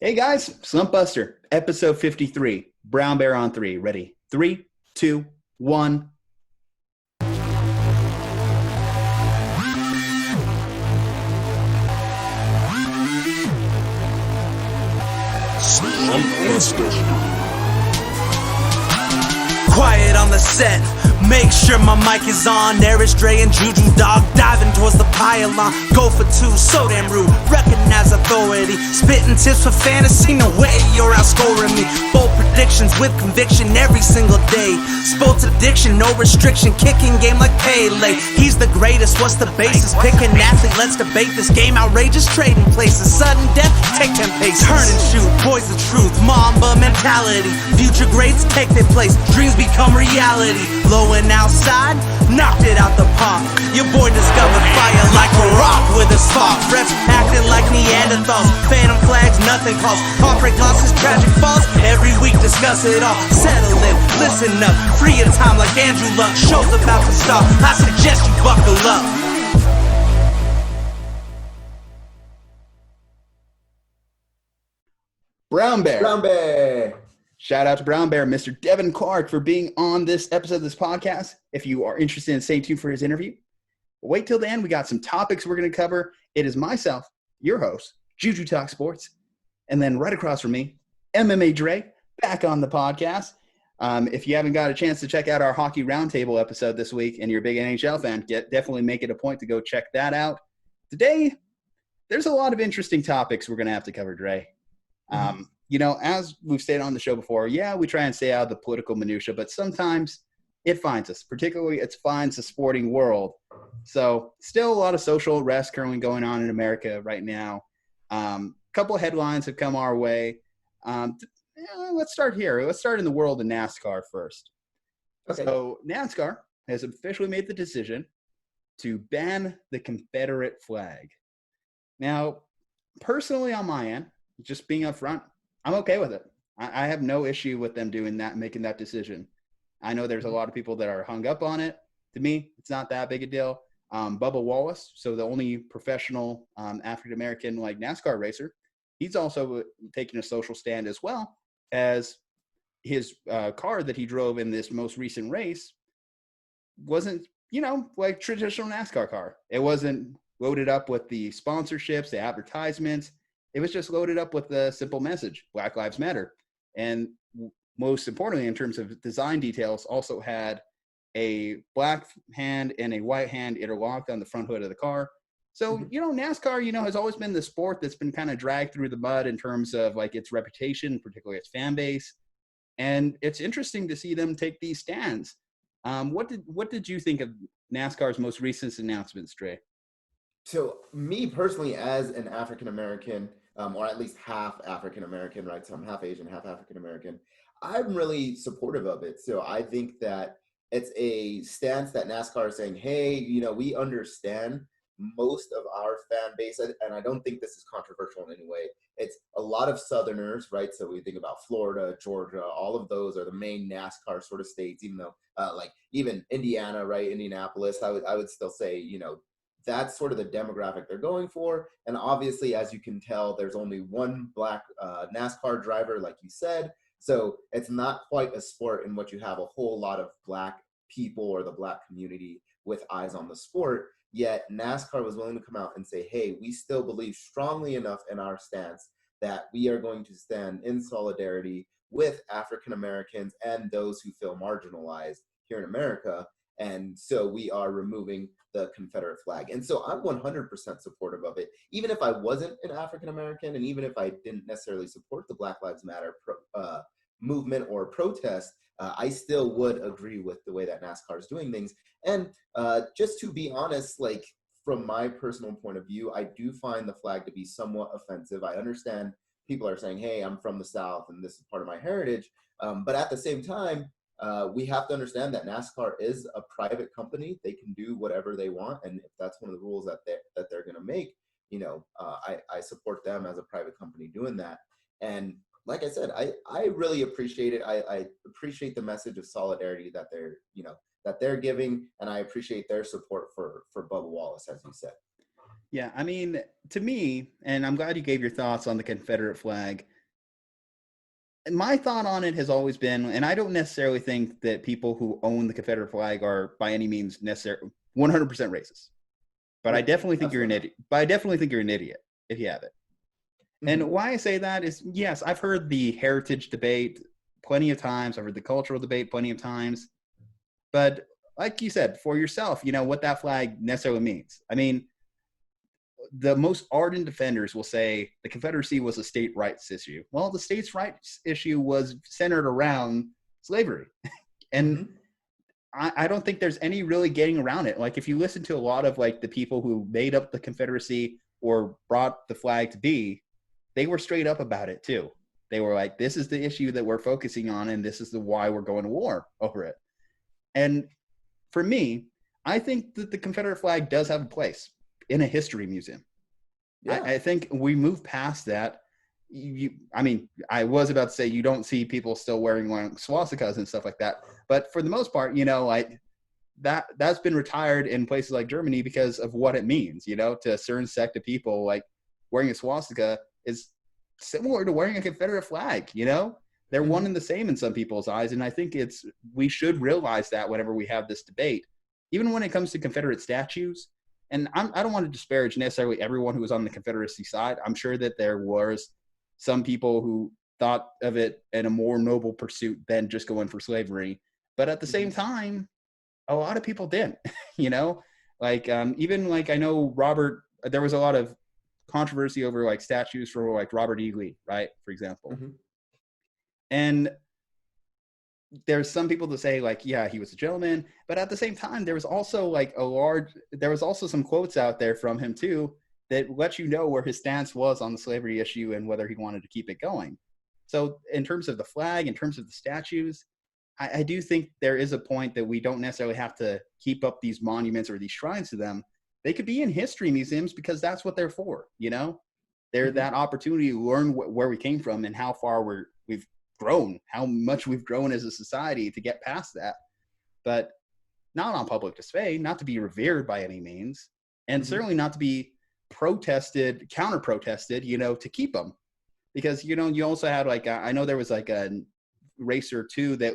Hey guys, Slumpbuster, episode 53, Brown Bear on 3. Ready? 3, 2, 1. Quiet on the set, make sure my mic is on. There is Dre and Juju Dog diving towards the pylon. Go for two, so damn rude, recognize authority. Spitting tips for fantasy, no way you're outscoring me. Bold predictions with conviction every single day. Sports addiction, no restriction, kicking game like Pele. He's the greatest, what's the basis? Pick an athlete, let's debate this game. Outrageous trading places, sudden death, take 10 paces. Turn and shoot, boys the truth, Mamba mentality. Future greats take their place, dreams become reality. Low and outside, knocked it out the park. Your boy discovered fire like a rock with a spark. Refs acting like Neanderthals. Phantom flags, nothing calls. Heartbreak losses, tragic falls. Every week discuss it all. Settle in, listen up. Free your time like Andrew Luck. Show's about to start. I suggest you buckle up. Brown Bear. Brown Bear. Shout out to Brown Bear, Mr. Devin Clark, for being on this episode of this podcast. If you are interested in staying tuned for his interview, wait till the end. We got some topics we're going to cover. It is myself, your host, Juju Talk Sports. And then right across from me, MMA Dre, back on the podcast. If you haven't got a chance to check out our Hockey Roundtable episode this week and you're a big NHL fan, definitely make it a point to go check that out. Today, there's a lot of interesting topics we're going to have to cover, Dre. As we've stated on the show before, we try and stay out of the political minutia, but sometimes it finds us. Particularly, it finds the sporting world. So still a lot of social unrest currently going on in America right now. A couple of headlines have come our way. Let's start here. Let's start in the world of NASCAR first. Okay. So NASCAR has officially made the decision to ban the Confederate flag. Now, personally on my end, just being upfront, I'm okay with it. I have no issue with them doing that, making that decision. I know there's a lot of people that are hung up on it. To me, it's not that big a deal. Bubba Wallace, so the only professional African-American NASCAR racer, he's also taking a social stand as well, as his car that he drove in this most recent race wasn't, like traditional NASCAR car. It wasn't loaded up with the sponsorships, the advertisements. It was just loaded up with a simple message, Black Lives Matter. And most importantly, in terms of design details, also had a black hand and a white hand interlocked on the front hood of the car. So, NASCAR, has always been the sport that's been kind of dragged through the mud in terms of its reputation, particularly its fan base. And it's interesting to see them take these stands. What did you think of NASCAR's most recent announcements, Dre? So me personally, as an African-American, or at least half African-American, right? So I'm half Asian, half African-American. I'm really supportive of it. So I think that it's a stance that NASCAR is saying, hey, we understand most of our fan base, and I don't think this is controversial in any way. It's a lot of Southerners, right? So we think about Florida, Georgia, all of those are the main NASCAR sort of states, even though even Indiana, right? Indianapolis, I would still say, that's sort of the demographic they're going for. And obviously, as you can tell, there's only one black NASCAR driver, like you said. So it's not quite a sport in which you have a whole lot of black people or the black community with eyes on the sport. Yet NASCAR was willing to come out and say, hey, we still believe strongly enough in our stance that we are going to stand in solidarity with African Americans and those who feel marginalized here in America. And so we are removing the Confederate flag. And so I'm 100% supportive of it. Even if I wasn't an African-American, and even if I didn't necessarily support the Black Lives Matter movement or protest, I still would agree with the way that NASCAR is doing things. And just to be honest, from my personal point of view, I do find the flag to be somewhat offensive. I understand people are saying, hey, I'm from the South and this is part of my heritage. But at the same time, we have to understand that NASCAR is a private company. They can do whatever they want. And if that's one of the rules that they're going to make, I support them as a private company doing that. And like I said, I really appreciate it. I appreciate the message of solidarity that they're giving. And I appreciate their support for Bubba Wallace, as you said. Yeah, I mean, to me, and I'm glad you gave your thoughts on the Confederate flag. My thought on it has always been, and I don't necessarily think that people who own the Confederate flag are by any means necessarily 100% racist. But I No, definitely think you're an absolutely idiot. But I definitely think you're an idiot if you have it. not. And why I say that is, yes, I've heard the heritage debate plenty of times. I've heard the cultural debate plenty of times. But like you said, for yourself, you know what that flag necessarily means. I mean, the most ardent defenders will say the Confederacy was a state rights issue. Well, the states' rights issue was centered around slavery. And Mm-hmm. I don't think there's any really getting around it. Like, if you listen to a lot of like the people who made up the Confederacy or brought the flag to be, they were straight up about it too. They were like, this is the issue that we're focusing on, and this is the why we're going to war over it. And for me, I think that the Confederate flag does have a place in a history museum. Yeah. I think we move past that. I mean, I was about to say you don't see people still wearing like swastikas and stuff like that, but for the most part, you know, like that's been retired in places like Germany because of what it means. You know, to a certain sect of people, like wearing a swastika is similar to wearing a Confederate flag. You know, they're one and the same in some people's eyes, and I think we should realize that whenever we have this debate, even when it comes to Confederate statues. And I don't want to disparage necessarily everyone who was on the Confederacy side. I'm sure that there was some people who thought of it in a more noble pursuit than just going for slavery. But at the same time, a lot of people didn't, you know, like even like I know there was a lot of controversy over like statues for like Robert E. Lee, right? For example. Mm-hmm. And there's some people that say like, yeah, he was a gentleman, but at the same time, there was also some quotes out there from him too, that let you know where his stance was on the slavery issue and whether he wanted to keep it going. So in terms of the flag, in terms of the statues, I do think there is a point that we don't necessarily have to keep up these monuments or these shrines to them. They could be in history museums because that's what they're for, you know? They're that opportunity to learn where we came from and how far we've grown, how much we've grown as a society to get past that. But not on public display, not to be revered by any means, and certainly not to be counter protested, you know, to keep them. Because, you know, you also had like, I know there was like a racer too that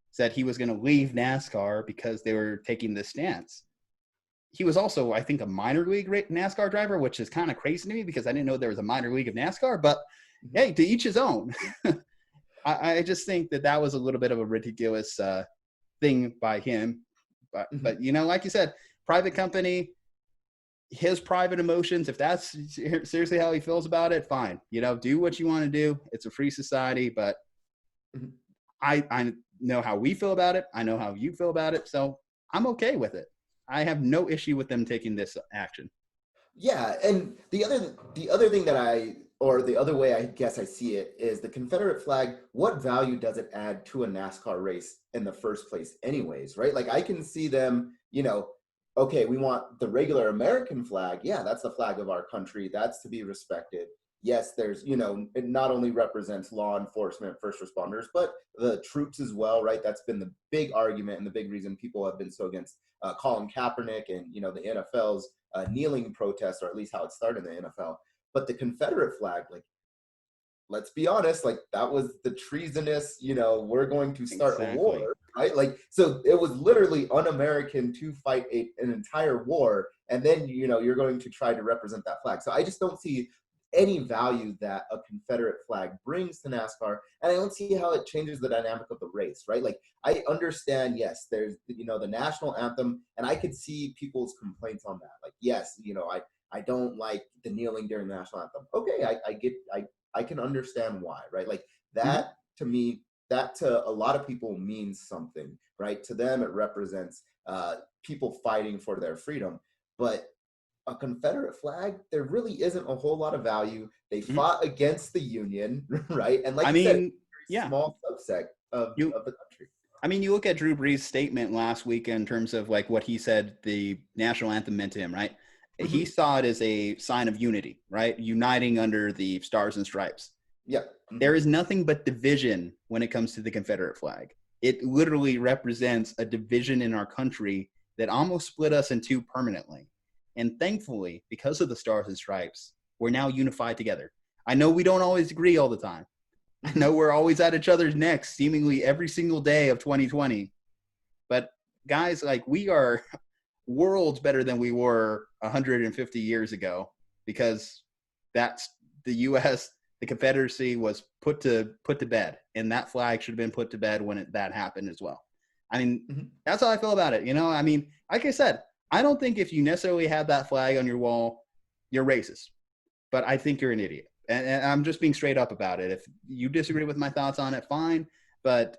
said he was going to leave NASCAR because they were taking this stance. He was also, I think, a minor league NASCAR driver, which is kind of crazy to me because I didn't know there was a minor league of NASCAR, but hey, to each his own. I just think that was a little bit of a ridiculous thing by him. But you know, like you said, private company, his private emotions, if that's seriously how he feels about it, fine. You know, do what you want to do. It's a free society, but I know how we feel about it. I know how you feel about it. So I'm okay with it. I have no issue with them taking this action. Yeah, and the other thing the other way I guess I see it is the Confederate flag. What value does it add to a NASCAR race in the first place anyways, right? Like I can see them, you know, okay, we want the regular American flag. Yeah, that's the flag of our country. That's to be respected. Yes, there's, you know, it not only represents law enforcement, first responders, but the troops as well, right? That's been the big argument and the big reason people have been so against Colin Kaepernick and, you know, the NFL's kneeling protest, or at least how it started in the NFL. But the Confederate flag, like, let's be honest, like that was the treasonous, you know, we're going to start a war, right? Like, so it was literally un-American to fight an entire war. And then, you know, you're going to try to represent that flag. So I just don't see any value that a Confederate flag brings to NASCAR. And I don't see how it changes the dynamic of the race, right? Like I understand, yes, there's, you know, the national anthem, and I could see people's complaints on that. Like, yes, you know, I don't like the kneeling during the national anthem. Okay, I can understand why, right? Like that to me, that to a lot of people means something, right? To them, it represents people fighting for their freedom. But a Confederate flag, there really isn't a whole lot of value. They fought against the Union, right? And like you said, very small subset of the country. I mean, you look at Drew Brees' statement last week in terms of like what he said the national anthem meant to him, right? He saw it as a sign of unity, right? Uniting under the stars and stripes. Yeah. There is nothing but division when it comes to the Confederate flag. It literally represents a division in our country that almost split us in two permanently. And thankfully, because of the Stars and Stripes, we're now unified together. I know we don't always agree all the time. I know we're always at each other's necks seemingly every single day of 2020. But guys, like, we are worlds better than we were 150 years ago, because that's the U.S., the Confederacy was put to bed, and that flag should have been put to bed when that happened as well. I mean, that's how I feel about it. I mean, like I said, I don't think if you necessarily have that flag on your wall, you're racist, but I think you're an idiot. And I'm just being straight up about it. If you disagree with my thoughts on it, fine. But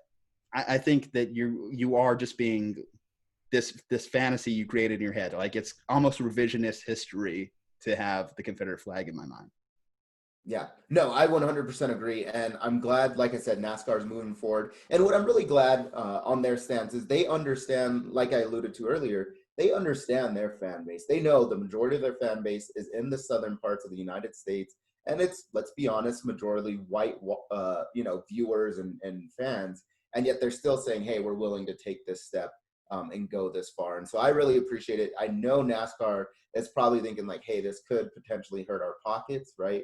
I think that you are just being this fantasy you created in your head. Like, it's almost revisionist history to have the Confederate flag in my mind. Yeah, no, I 100% agree. And I'm glad, like I said, NASCAR is moving forward. And what I'm really glad on their stance is they understand, like I alluded to earlier, they understand their fan base. They know the majority of their fan base is in the southern parts of the United States. And it's, let's be honest, majority white, viewers and fans. And yet they're still saying, hey, we're willing to take this step and go this far. And so I really appreciate it. I know NASCAR is probably thinking like, hey, this could potentially hurt our pockets, right?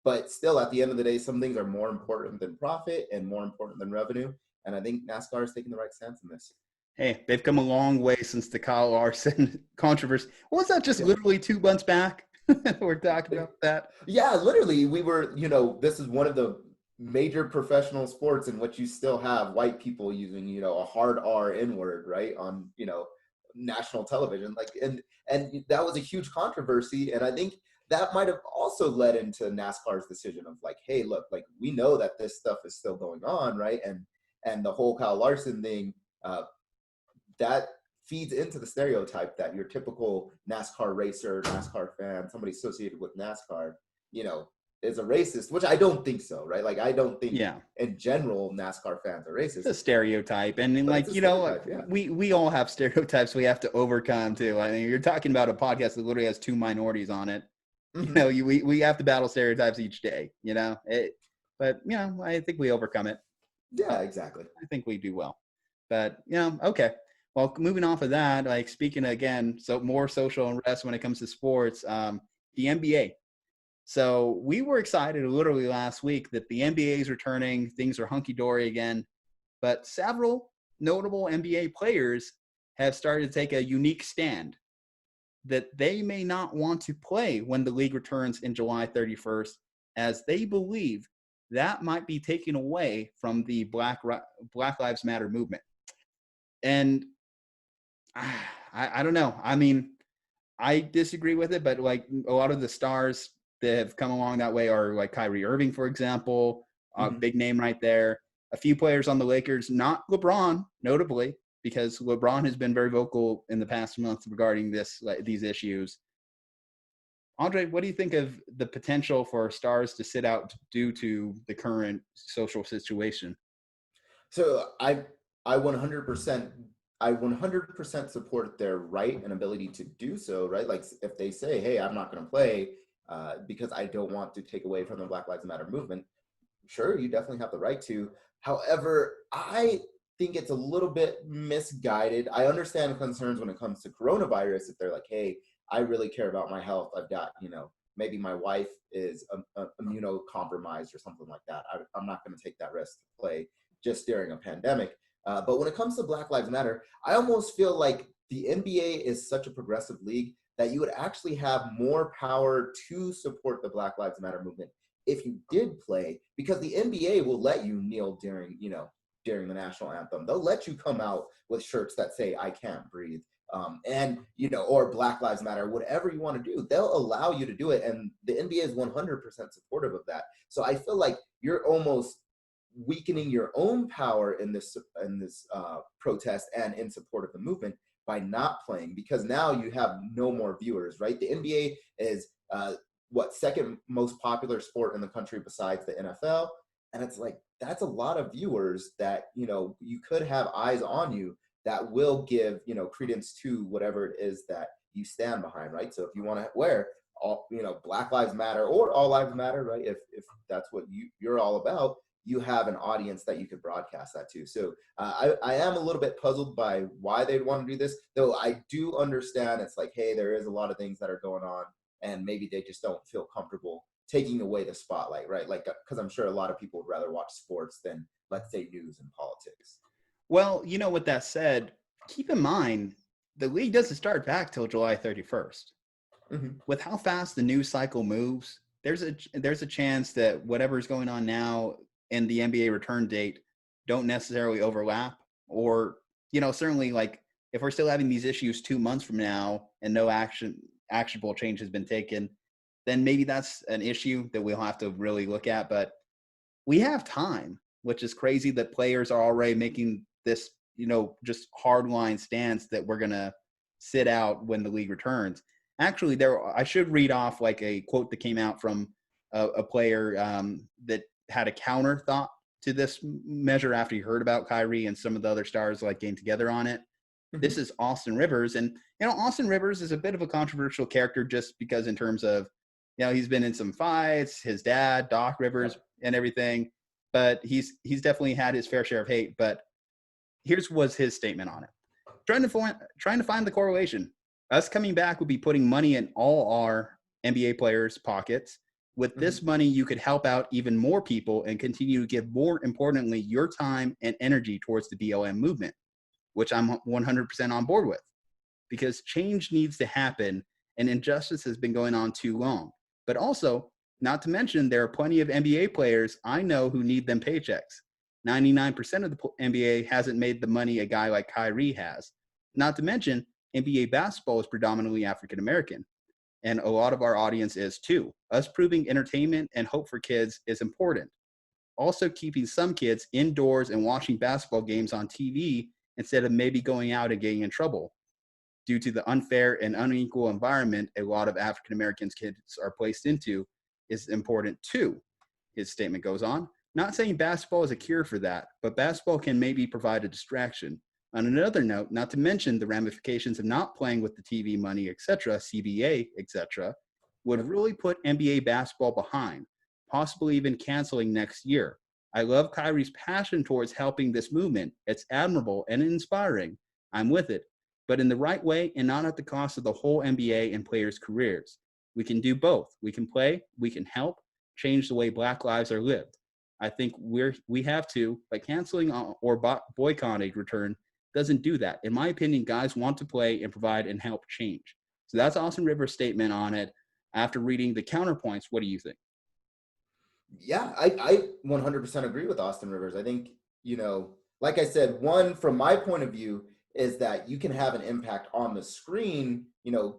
But still, at the end of the day, some things are more important than profit and more important than revenue. And I think NASCAR is taking the right stance in this. Hey, they've come a long way since the Kyle Larson controversy. Was that just literally 2 months back? We're talking about that. Yeah, literally, we were, this is one of the major professional sports in which you still have white people using, a hard R N-word, right, on, national television. Like, and that was a huge controversy. And I think that might have also led into NASCAR's decision of like, hey, look, like, we know that this stuff is still going on, right? And the whole Kyle Larson thing, that feeds into the stereotype that your typical NASCAR racer, NASCAR fan, somebody associated with NASCAR, is a racist, which I don't think so, right? Like, I don't think in general NASCAR fans are racist. It's a stereotype. And like, we all have stereotypes we have to overcome too. I mean, you're talking about a podcast that literally has 2 minorities on it. We have to battle stereotypes each day, but I think we overcome it. Yeah, exactly. I think we do well, but okay. Well, moving off of that, like, speaking again, so more social unrest when it comes to sports, the NBA. So we were excited literally last week that the NBA is returning. Things are hunky-dory again. But several notable NBA players have started to take a unique stand that they may not want to play when the league returns in July 31st, as they believe that might be taken away from the Black Lives Matter movement. And I don't know. I mean, I disagree with it, but like, a lot of the stars that have come along that way are like Kyrie Irving, for example, big name right there. A few players on the Lakers, not LeBron, notably, because LeBron has been very vocal in the past month regarding these issues. Andre, what do you think of the potential for stars to sit out due to the current social situation? So I 100% support their right and ability to do so, right? Like, if they say, hey, I'm not going to play because I don't want to take away from the Black Lives Matter movement, sure, you definitely have the right to. However, I think it's a little bit misguided. I understand concerns when it comes to coronavirus. If they're like, hey, I really care about my health. I've got, maybe my wife is immunocompromised or something like that. I'm not going to take that risk to play just during a pandemic. But when it comes to Black Lives Matter, I almost feel like the NBA is such a progressive league that you would actually have more power to support the Black Lives Matter movement if you did play, because the NBA will let you kneel during the national anthem. They'll let you come out with shirts that say, I can't breathe. Or Black Lives Matter, whatever you want to do, they'll allow you to do it. And the NBA is 100% supportive of that. So I feel like you're almost weakening your own power in this protest and in support of the movement by not playing, because now you have no more viewers, right? The NBA is second most popular sport in the country besides the NFL. And it's like, that's a lot of viewers that, you could have eyes on you that will give, credence to whatever it is that you stand behind, right? So if you want to wear all, Black Lives Matter or All Lives Matter, right? If that's what you're all about, you have an audience that you could broadcast that to. So I am a little bit puzzled by why they'd want to do this, though I do understand it's like, hey, there is a lot of things that are going on, and maybe they just don't feel comfortable taking away the spotlight, right? Like, because I'm sure a lot of people would rather watch sports than, let's say, news and politics. Well, with that said, keep in mind, the league doesn't start back till July 31st. Mm-hmm. With how fast the news cycle moves, there's a chance that whatever's going on now and the NBA return date don't necessarily overlap, or certainly, like, if we're still having these issues 2 months from now and no actionable change has been taken, then maybe that's an issue that we'll have to really look at. But we have time, which is crazy that players are already making this just hardline stance that we're gonna sit out when the league returns. Actually, I should read off like a quote that came out from a player that had a counter thought to this measure after he heard about Kyrie and some of the other stars like getting together on it. Mm-hmm. This is Austin Rivers. And, Austin Rivers is a bit of a controversial character just because in terms of, he's been in some fights, his dad, Doc Rivers, and everything. But he's definitely had his fair share of hate. But was his statement on it. Trying to find the correlation. Us coming back would be putting money in all our NBA players' pockets. With this money, you could help out even more people and continue to give, more importantly, your time and energy towards the BLM movement, which I'm 100% on board with, because change needs to happen and injustice has been going on too long. But also, not to mention, there are plenty of NBA players I know who need them paychecks. 99% of the NBA hasn't made the money a guy like Kyrie has. Not to mention, NBA basketball is predominantly African American, and a lot of our audience is too. Us proving entertainment and hope for kids is important. Also, keeping some kids indoors and watching basketball games on TV instead of maybe going out and getting in trouble due to the unfair and unequal environment a lot of African Americans kids are placed into is important too. His statement goes on. Not saying basketball is a cure for that, but basketball can maybe provide a distraction. On another note, not to mention the ramifications of not playing with the TV money, etc., CBA, etc., would really put NBA basketball behind, possibly even canceling next year. I love Kyrie's passion towards helping this movement. It's admirable and inspiring. I'm with it, but in the right way and not at the cost of the whole NBA and players' careers. We can do both. We can play, we can help change the way Black lives are lived. I think we have to, by canceling or boycotting return, doesn't do that. In my opinion, guys want to play and provide and help change. So that's Austin Rivers' statement on it. After reading the counterpoints, what do you think? Yeah, I 100% agree with Austin Rivers. I think, like I said, one, from my point of view, is that you can have an impact on the screen,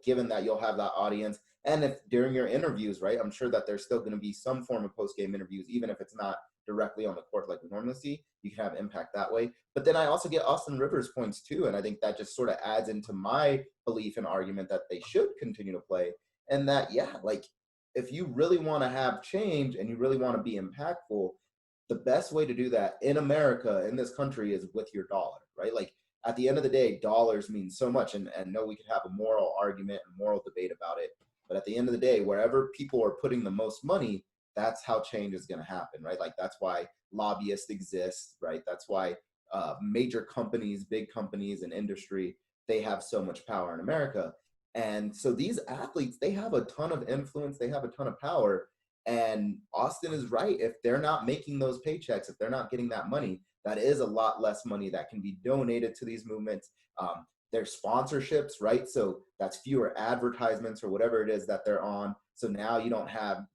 given that you'll have that audience. And if during your interviews, right, I'm sure that there's still going to be some form of post-game interviews, even if it's not directly on the court like we normally see, you can have impact that way. But then I also get Austin Rivers' points too, and I think that just sort of adds into my belief and argument that they should continue to play. And that, like, if you really want to have change and you really want to be impactful, the best way to do that in America, in this country, is with your dollar, right? Like, at the end of the day, dollars mean so much. And no, we could have a moral argument and moral debate about it. But at the end of the day, wherever people are putting the most money, that's how change is going to happen, right? Like, that's why lobbyists exist, right? That's why major companies, big companies and industry, they have so much power in America. And so these athletes, they have a ton of influence, they have a ton of power. And Austin is right. If they're not making those paychecks, if they're not getting that money, that is a lot less money that can be donated to these movements. There's sponsorships, right? So that's fewer advertisements or whatever it is that they're on. So now you don't have,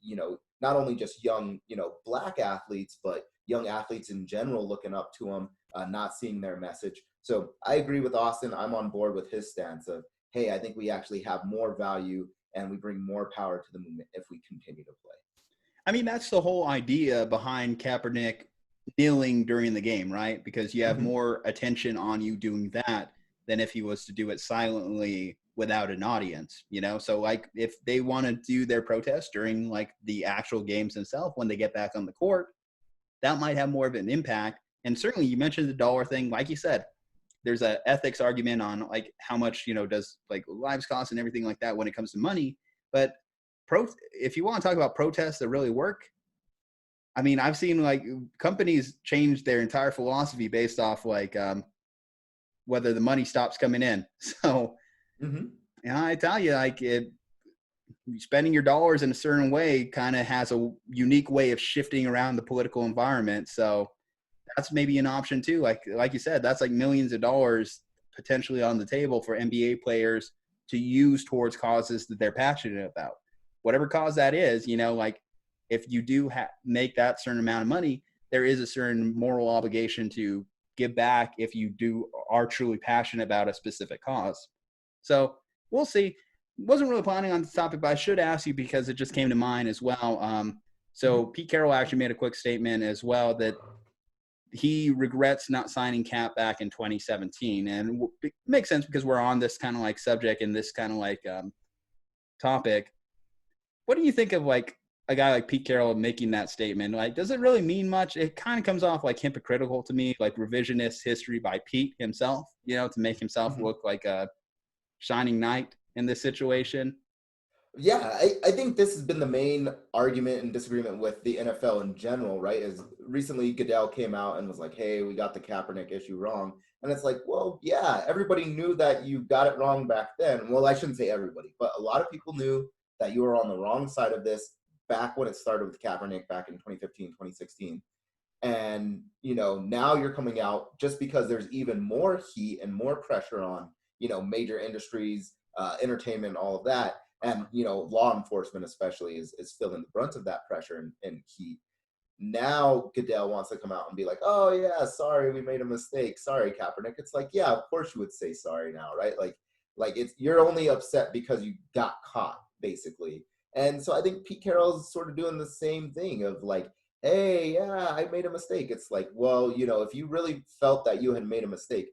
not only just young, Black athletes, but young athletes in general looking up to them, not seeing their message. So I agree with Austin. I'm on board with his stance of, hey, I think we actually have more value and we bring more power to the movement if we continue to play. I mean, that's the whole idea behind Kaepernick kneeling during the game, right? Because you have more attention on you doing that than if he was to do it silently without an audience, So, like, if they want to do their protest during, like, the actual games themselves when they get back on the court, that might have more of an impact. And certainly you mentioned the dollar thing. Like you said, there's an ethics argument on, like, how much, does, like, lives cost and everything like that when it comes to money. But if you want to talk about protests that really work, I mean, I've seen like companies change their entire philosophy based off like whether the money stops coming in. So, yeah, I tell you, like spending your dollars in a certain way kind of has a unique way of shifting around the political environment. So that's maybe an option too. Like you said, that's like millions of dollars potentially on the table for NBA players to use towards causes that they're passionate about. Whatever cause that is, you know, like if you do make that certain amount of money, there is a certain moral obligation to give back if you are truly passionate about a specific cause. So we'll see. Wasn't really planning on this topic, but I should ask you because it just came to mind as well. So Pete Carroll actually made a quick statement as well that he regrets not signing Cap back in 2017. And it makes sense because we're on this kind of like subject and this kind of like topic. What do you think of like a guy like Pete Carroll making that statement? Like, does it really mean much? It kind of comes off like hypocritical to me, like revisionist history by Pete himself, you know, to make himself look like a shining knight in this situation. Yeah, I think this has been the main argument and disagreement with the NFL in general, right? Is recently Goodell came out and was like, hey, we got the Kaepernick issue wrong. And it's like, well, yeah, everybody knew that you got it wrong back then. Well, I shouldn't say everybody, but a lot of people knew that you were on the wrong side of this back when it started with Kaepernick back in 2015, 2016. And, you know, now you're coming out just because there's even more heat and more pressure on, you know, major industries, entertainment, all of that. And, you know, law enforcement especially is feeling the brunt of that pressure and heat. Now Goodell wants to come out and be like, oh, yeah, sorry, we made a mistake. Sorry, Kaepernick. It's like, yeah, of course you would say sorry now, right? Like it's you're only upset because you got caught, basically. And so I think Pete Carroll's sort of doing the same thing of like, hey, yeah, I made a mistake. It's like, well, you know, if you really felt that you had made a mistake,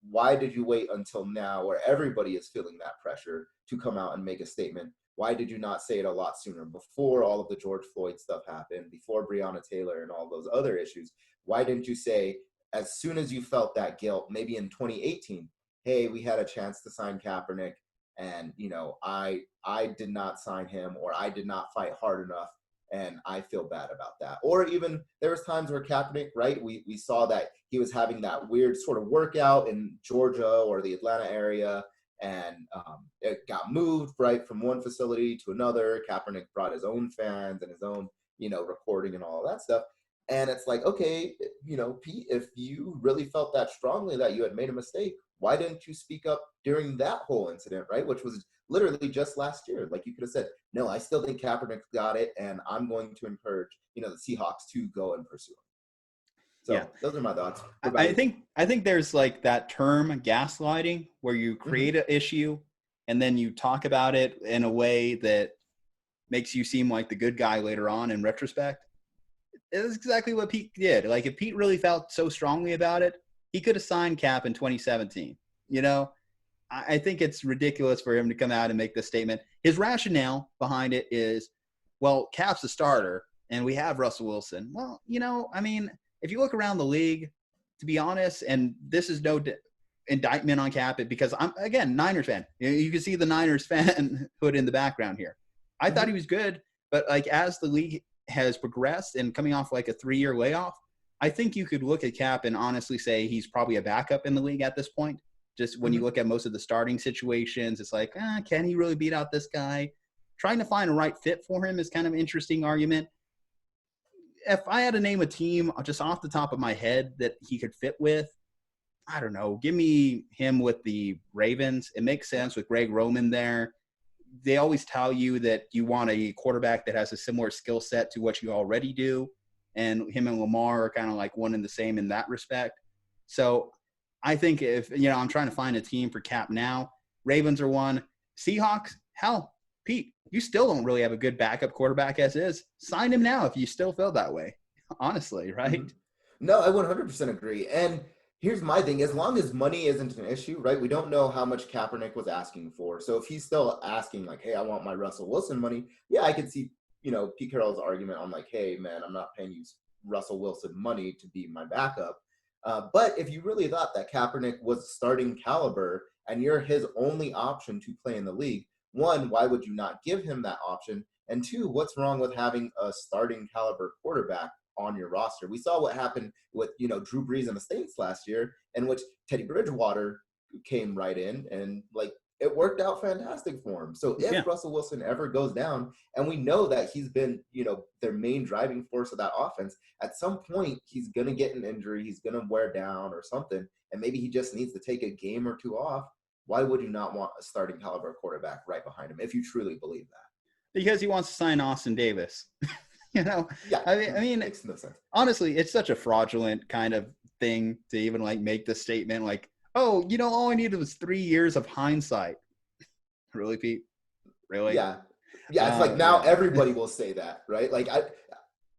why did you wait until now where everybody is feeling that pressure to come out and make a statement? Why did you not say it a lot sooner, before all of the George Floyd stuff happened, before Breonna Taylor and all those other issues? Why didn't you say, as soon as you felt that guilt, maybe in 2018, hey, we had a chance to sign Kaepernick and, you know, I did not sign him, or I did not fight hard enough, and I feel bad about that. Or even there was times where Kaepernick, right, we saw that he was having that weird sort of workout in Georgia or the Atlanta area, and it got moved, right, from one facility to another. Kaepernick brought his own fans and his own, you know, recording and all of that stuff. And it's like, okay, you know, Pete, if you really felt that strongly that you had made a mistake, why didn't you speak up during that whole incident, right? Which was literally just last year. Like, you could have said, no, I still think Kaepernick got it, and I'm going to encourage, you know, the Seahawks to go and pursue him. So Yeah. those are my thoughts. I think there's like that term gaslighting where you create an issue and then you talk about it in a way that makes you seem like the good guy later on in retrospect. It's exactly what Pete did. Like, if Pete really felt so strongly about it, he could have signed Cap in 2017. You know, I think it's ridiculous for him to come out and make this statement. His rationale behind it is, well, Cap's a starter and we have Russell Wilson. Well, you know, I mean, if you look around the league, to be honest, and this is no indictment on Cap, because I'm, again, Niners fan. You can see the Niners fan hood in the background here. I thought he was good, but like as the league has progressed and coming off like a 3-year layoff, I think you could look at Cap and honestly say he's probably a backup in the league at this point. Just when you look at most of the starting situations, it's like, can he really beat out this guy? Trying to find a right fit for him is kind of an interesting argument. If I had to name a team just off the top of my head that he could fit with, I don't know. Give me him with the Ravens. It makes sense with Greg Roman there. They always tell you that you want a quarterback that has a similar skill set to what you already do. And him and Lamar are kind of like one and the same in that respect. So I think if, you know, I'm trying to find a team for Cap now, Ravens are one. Seahawks, hell, Pete, you still don't really have a good backup quarterback as is. Sign him now if you still feel that way, honestly, right? No, I 100% agree. And here's my thing. As long as money isn't an issue, right, we don't know how much Kaepernick was asking for. So if he's still asking like, hey, I want my Russell Wilson money, yeah, I could see, you know, Pete Carroll's argument on like, hey, man, I'm not paying you Russell Wilson money to be my backup. But if you really thought that Kaepernick was starting caliber and you're his only option to play in the league, one, why would you not give him that option? And two, what's wrong with having a starting caliber quarterback on your roster. We saw what happened with, Drew Brees and the Saints last year, in which Teddy Bridgewater came right in and like it worked out fantastic for him. So if Russell Wilson ever goes down, and we know that he's been, their main driving force of that offense, at some point he's going to get an injury, he's going to wear down or something, and maybe he just needs to take a game or two off. Why would you not want a starting caliber quarterback right behind him if you truly believe that? Because he wants to sign Austin Davis. Yeah, I mean, makes no sense. Honestly, it's such a fraudulent kind of thing to even like make the statement like, oh, all I needed was 3 years of hindsight. Really, Pete? Really? Yeah. It's like now everybody will say that, right? Like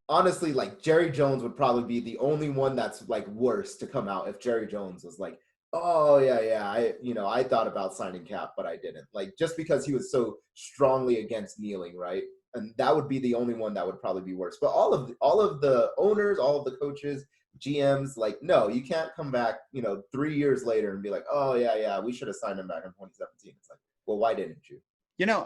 honestly, like Jerry Jones would probably be the only one that's like worse to come out if Jerry Jones was like, oh yeah, I thought about signing Cap, but I didn't. Like just because he was so strongly against kneeling, right? And that would be the only one that would probably be worse. But all of the owners, all of the coaches, GMs, like, no, you can't come back, 3 years later and be like, oh yeah, we should have signed him back in 2017. It's like, well, why didn't you?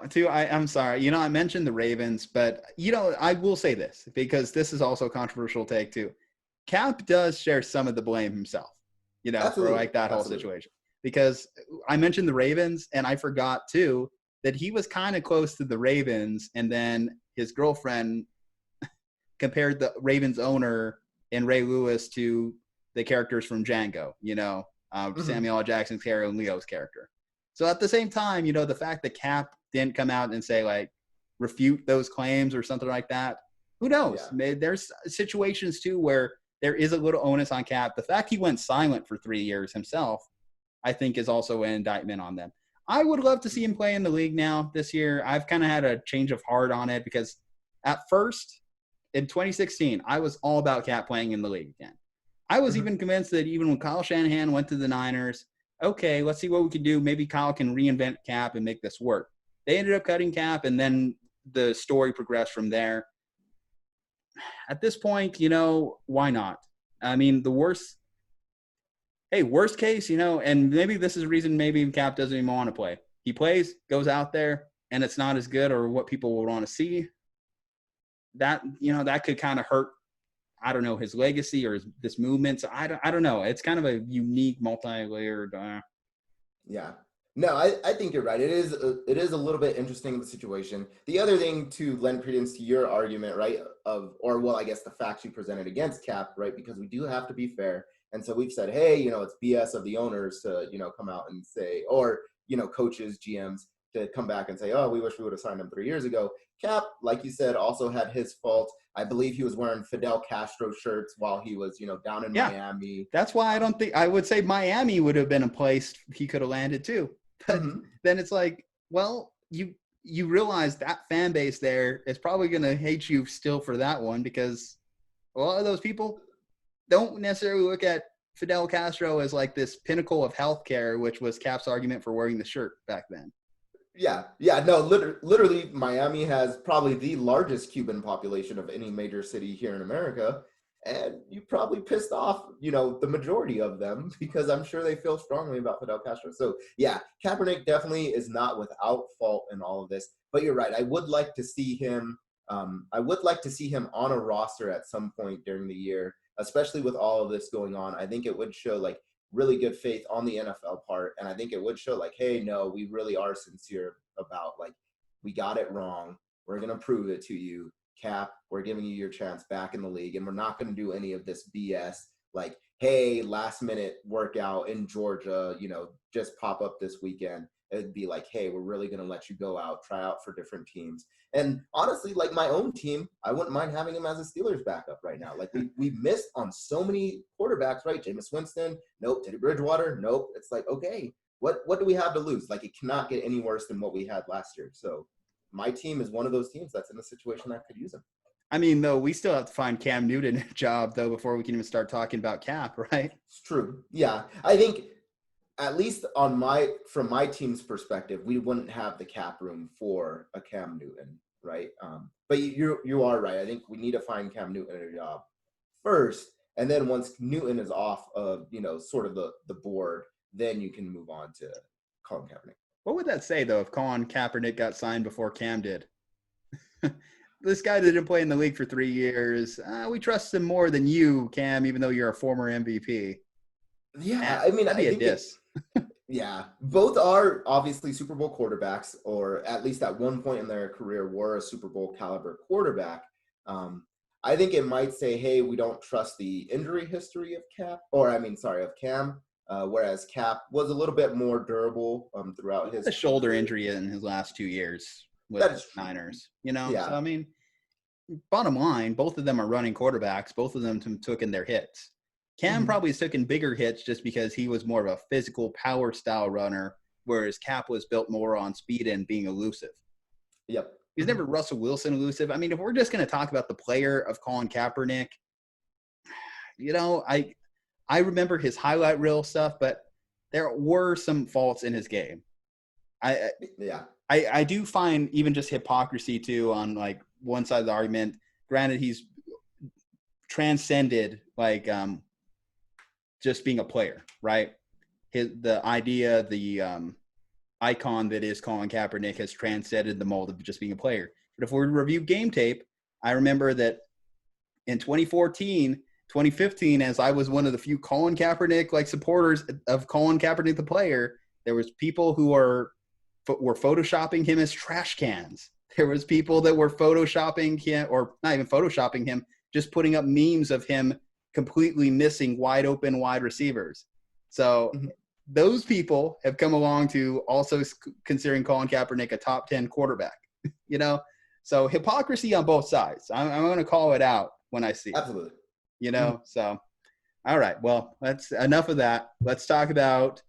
Too, I'm sorry. I mentioned the Ravens, but, I will say this because this is also a controversial take too. Cap does share some of the blame himself, for like that whole situation. Because I mentioned the Ravens and I forgot too that he was kind of close to the Ravens, and then his girlfriend compared the Ravens owner and Ray Lewis to the characters from Django, Samuel L. Jackson's character and Leo's character. So at the same time, the fact that Cap didn't come out and say like refute those claims or something like that, who knows? Yeah. There's situations too where there is a little onus on Cap. The fact he went silent for 3 years himself, I think, is also an indictment on them. I would love to see him play in the league now this year. I've kind of had a change of heart on it because at first, in 2016, I was all about Cap playing in the league again. I was even convinced that even when Kyle Shanahan went to the Niners, okay, let's see what we can do. Maybe Kyle can reinvent Cap and make this work. They ended up cutting Cap, and then the story progressed from there. At this point, why not? I mean, worst case, and maybe this is a reason maybe Cap doesn't even want to play. He plays, goes out there, and it's not as good or what people would want to see. That, that could kind of hurt, I don't know, his legacy or this movement. So I don't know. It's kind of a unique, multi-layered. Yeah. No, I think you're right. It is a little bit interesting, the situation. The other thing to lend credence to your argument, right, I guess the facts you presented against Cap, right, because we do have to be fair. And so we've said, hey, it's BS of the owners to, come out and say, or, coaches, GMs to come back and say, oh, we wish we would have signed him 3 years ago. Cap, like you said, also had his fault. I believe he was wearing Fidel Castro shirts while he was, down in Miami. That's why I would say Miami would have been a place he could have landed too. But then it's like, well, you realize that fan base there is probably going to hate you still for that one because a lot of those people don't necessarily look at Fidel Castro as like this pinnacle of healthcare, which was Cap's argument for wearing the shirt back then. Yeah. No, literally, Miami has probably the largest Cuban population of any major city here in America. And you probably pissed off, the majority of them because I'm sure they feel strongly about Fidel Castro. So, yeah, Kaepernick definitely is not without fault in all of this. But you're right. I would like to see him on a roster at some point during the year, especially with all of this going on. I think it would show like really good faith on the NFL part. And I think it would show like, hey, no, we really are sincere about like, we got it wrong. We're going to prove it to you. Cap, we're giving you your chance back in the league, and we're not going to do any of this BS like, hey, last minute workout in Georgia, just pop up this weekend. It'd be like, hey, we're really going to let you go out, try out for different teams. And honestly, like my own team, I wouldn't mind having him as a Steelers backup right now. Like we missed on so many quarterbacks, right? Jameis Winston, nope. Teddy Bridgewater, nope. It's like, okay, what do we have to lose? Like it cannot get any worse than what we had last year. So my team is one of those teams that's in a situation that could use him. I mean, though, we still have to find Cam Newton a job, though, before we can even start talking about Cap, right? It's true. Yeah. I think at least from my team's perspective, we wouldn't have the cap room for a Cam Newton, right? But you are right. I think we need to find Cam Newton a job first. And then once Newton is off of, sort of the board, then you can move on to Colin Kaepernick. What would that say, though, if Colin Kaepernick got signed before Cam did? this guy didn't play in the league for 3 years. We trust him more than you, Cam, even though you're a former MVP. Yeah, I mean, that'd be a diss. Yeah, both are obviously Super Bowl quarterbacks, or at least at one point in their career were a Super Bowl caliber quarterback. I think it might say, hey, we don't trust the injury history of Cam, whereas Cap was a little bit more durable throughout his a shoulder career. injury in his last 2 years with the Niners, Yeah. So, I mean, bottom line, both of them are running quarterbacks. Both of them took in their hits. Cam probably has taken bigger hits just because he was more of a physical power style runner, whereas Cap was built more on speed and being elusive. Yep. He's never Russell Wilson elusive. I mean, if we're just going to talk about the player of Colin Kaepernick, I remember his highlight reel stuff, but there were some faults in his game. I do find even just hypocrisy too on like one side of the argument. Granted, he's transcended like just being a player, right? The idea, the icon that is Colin Kaepernick has transcended the mold of just being a player. But if we review game tape, I remember that in 2015, as I was one of the few Colin Kaepernick like supporters of Colin Kaepernick the player, there was people who were photoshopping him as trash cans. There was people that were photoshopping him, or not even photoshopping him, just putting up memes of him completely missing wide open wide receivers. So those people have come along to also considering Colin Kaepernick a top 10 quarterback, So hypocrisy on both sides. I'm going to call it out when I see it. Absolutely. So, all right. Well, that's enough of that. Let's talk about,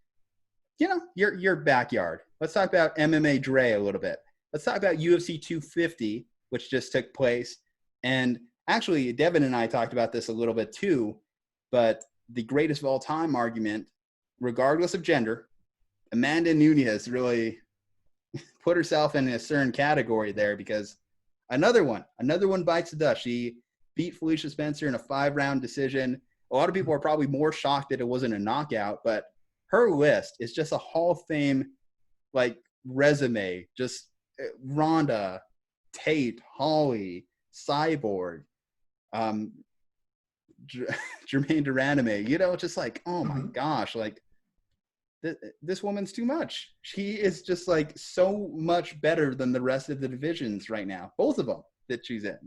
your backyard. Let's talk about MMA Dre a little bit. Let's talk about UFC 250, which just took place. And actually, Devin and I talked about this a little bit too, but the greatest of all time argument, regardless of gender, Amanda Nunes really put herself in a certain category there because another one bites the dust. She beat Felicia Spencer in a 5-round decision. A lot of people are probably more shocked that it wasn't a knockout, but her list is just a Hall of Fame like resume. Just Ronda, Tate, Holly, Cyborg, Jermaine Duraname, just like, oh my gosh, like this woman's too much. She is just like so much better than the rest of the divisions right now, both of them that she's in.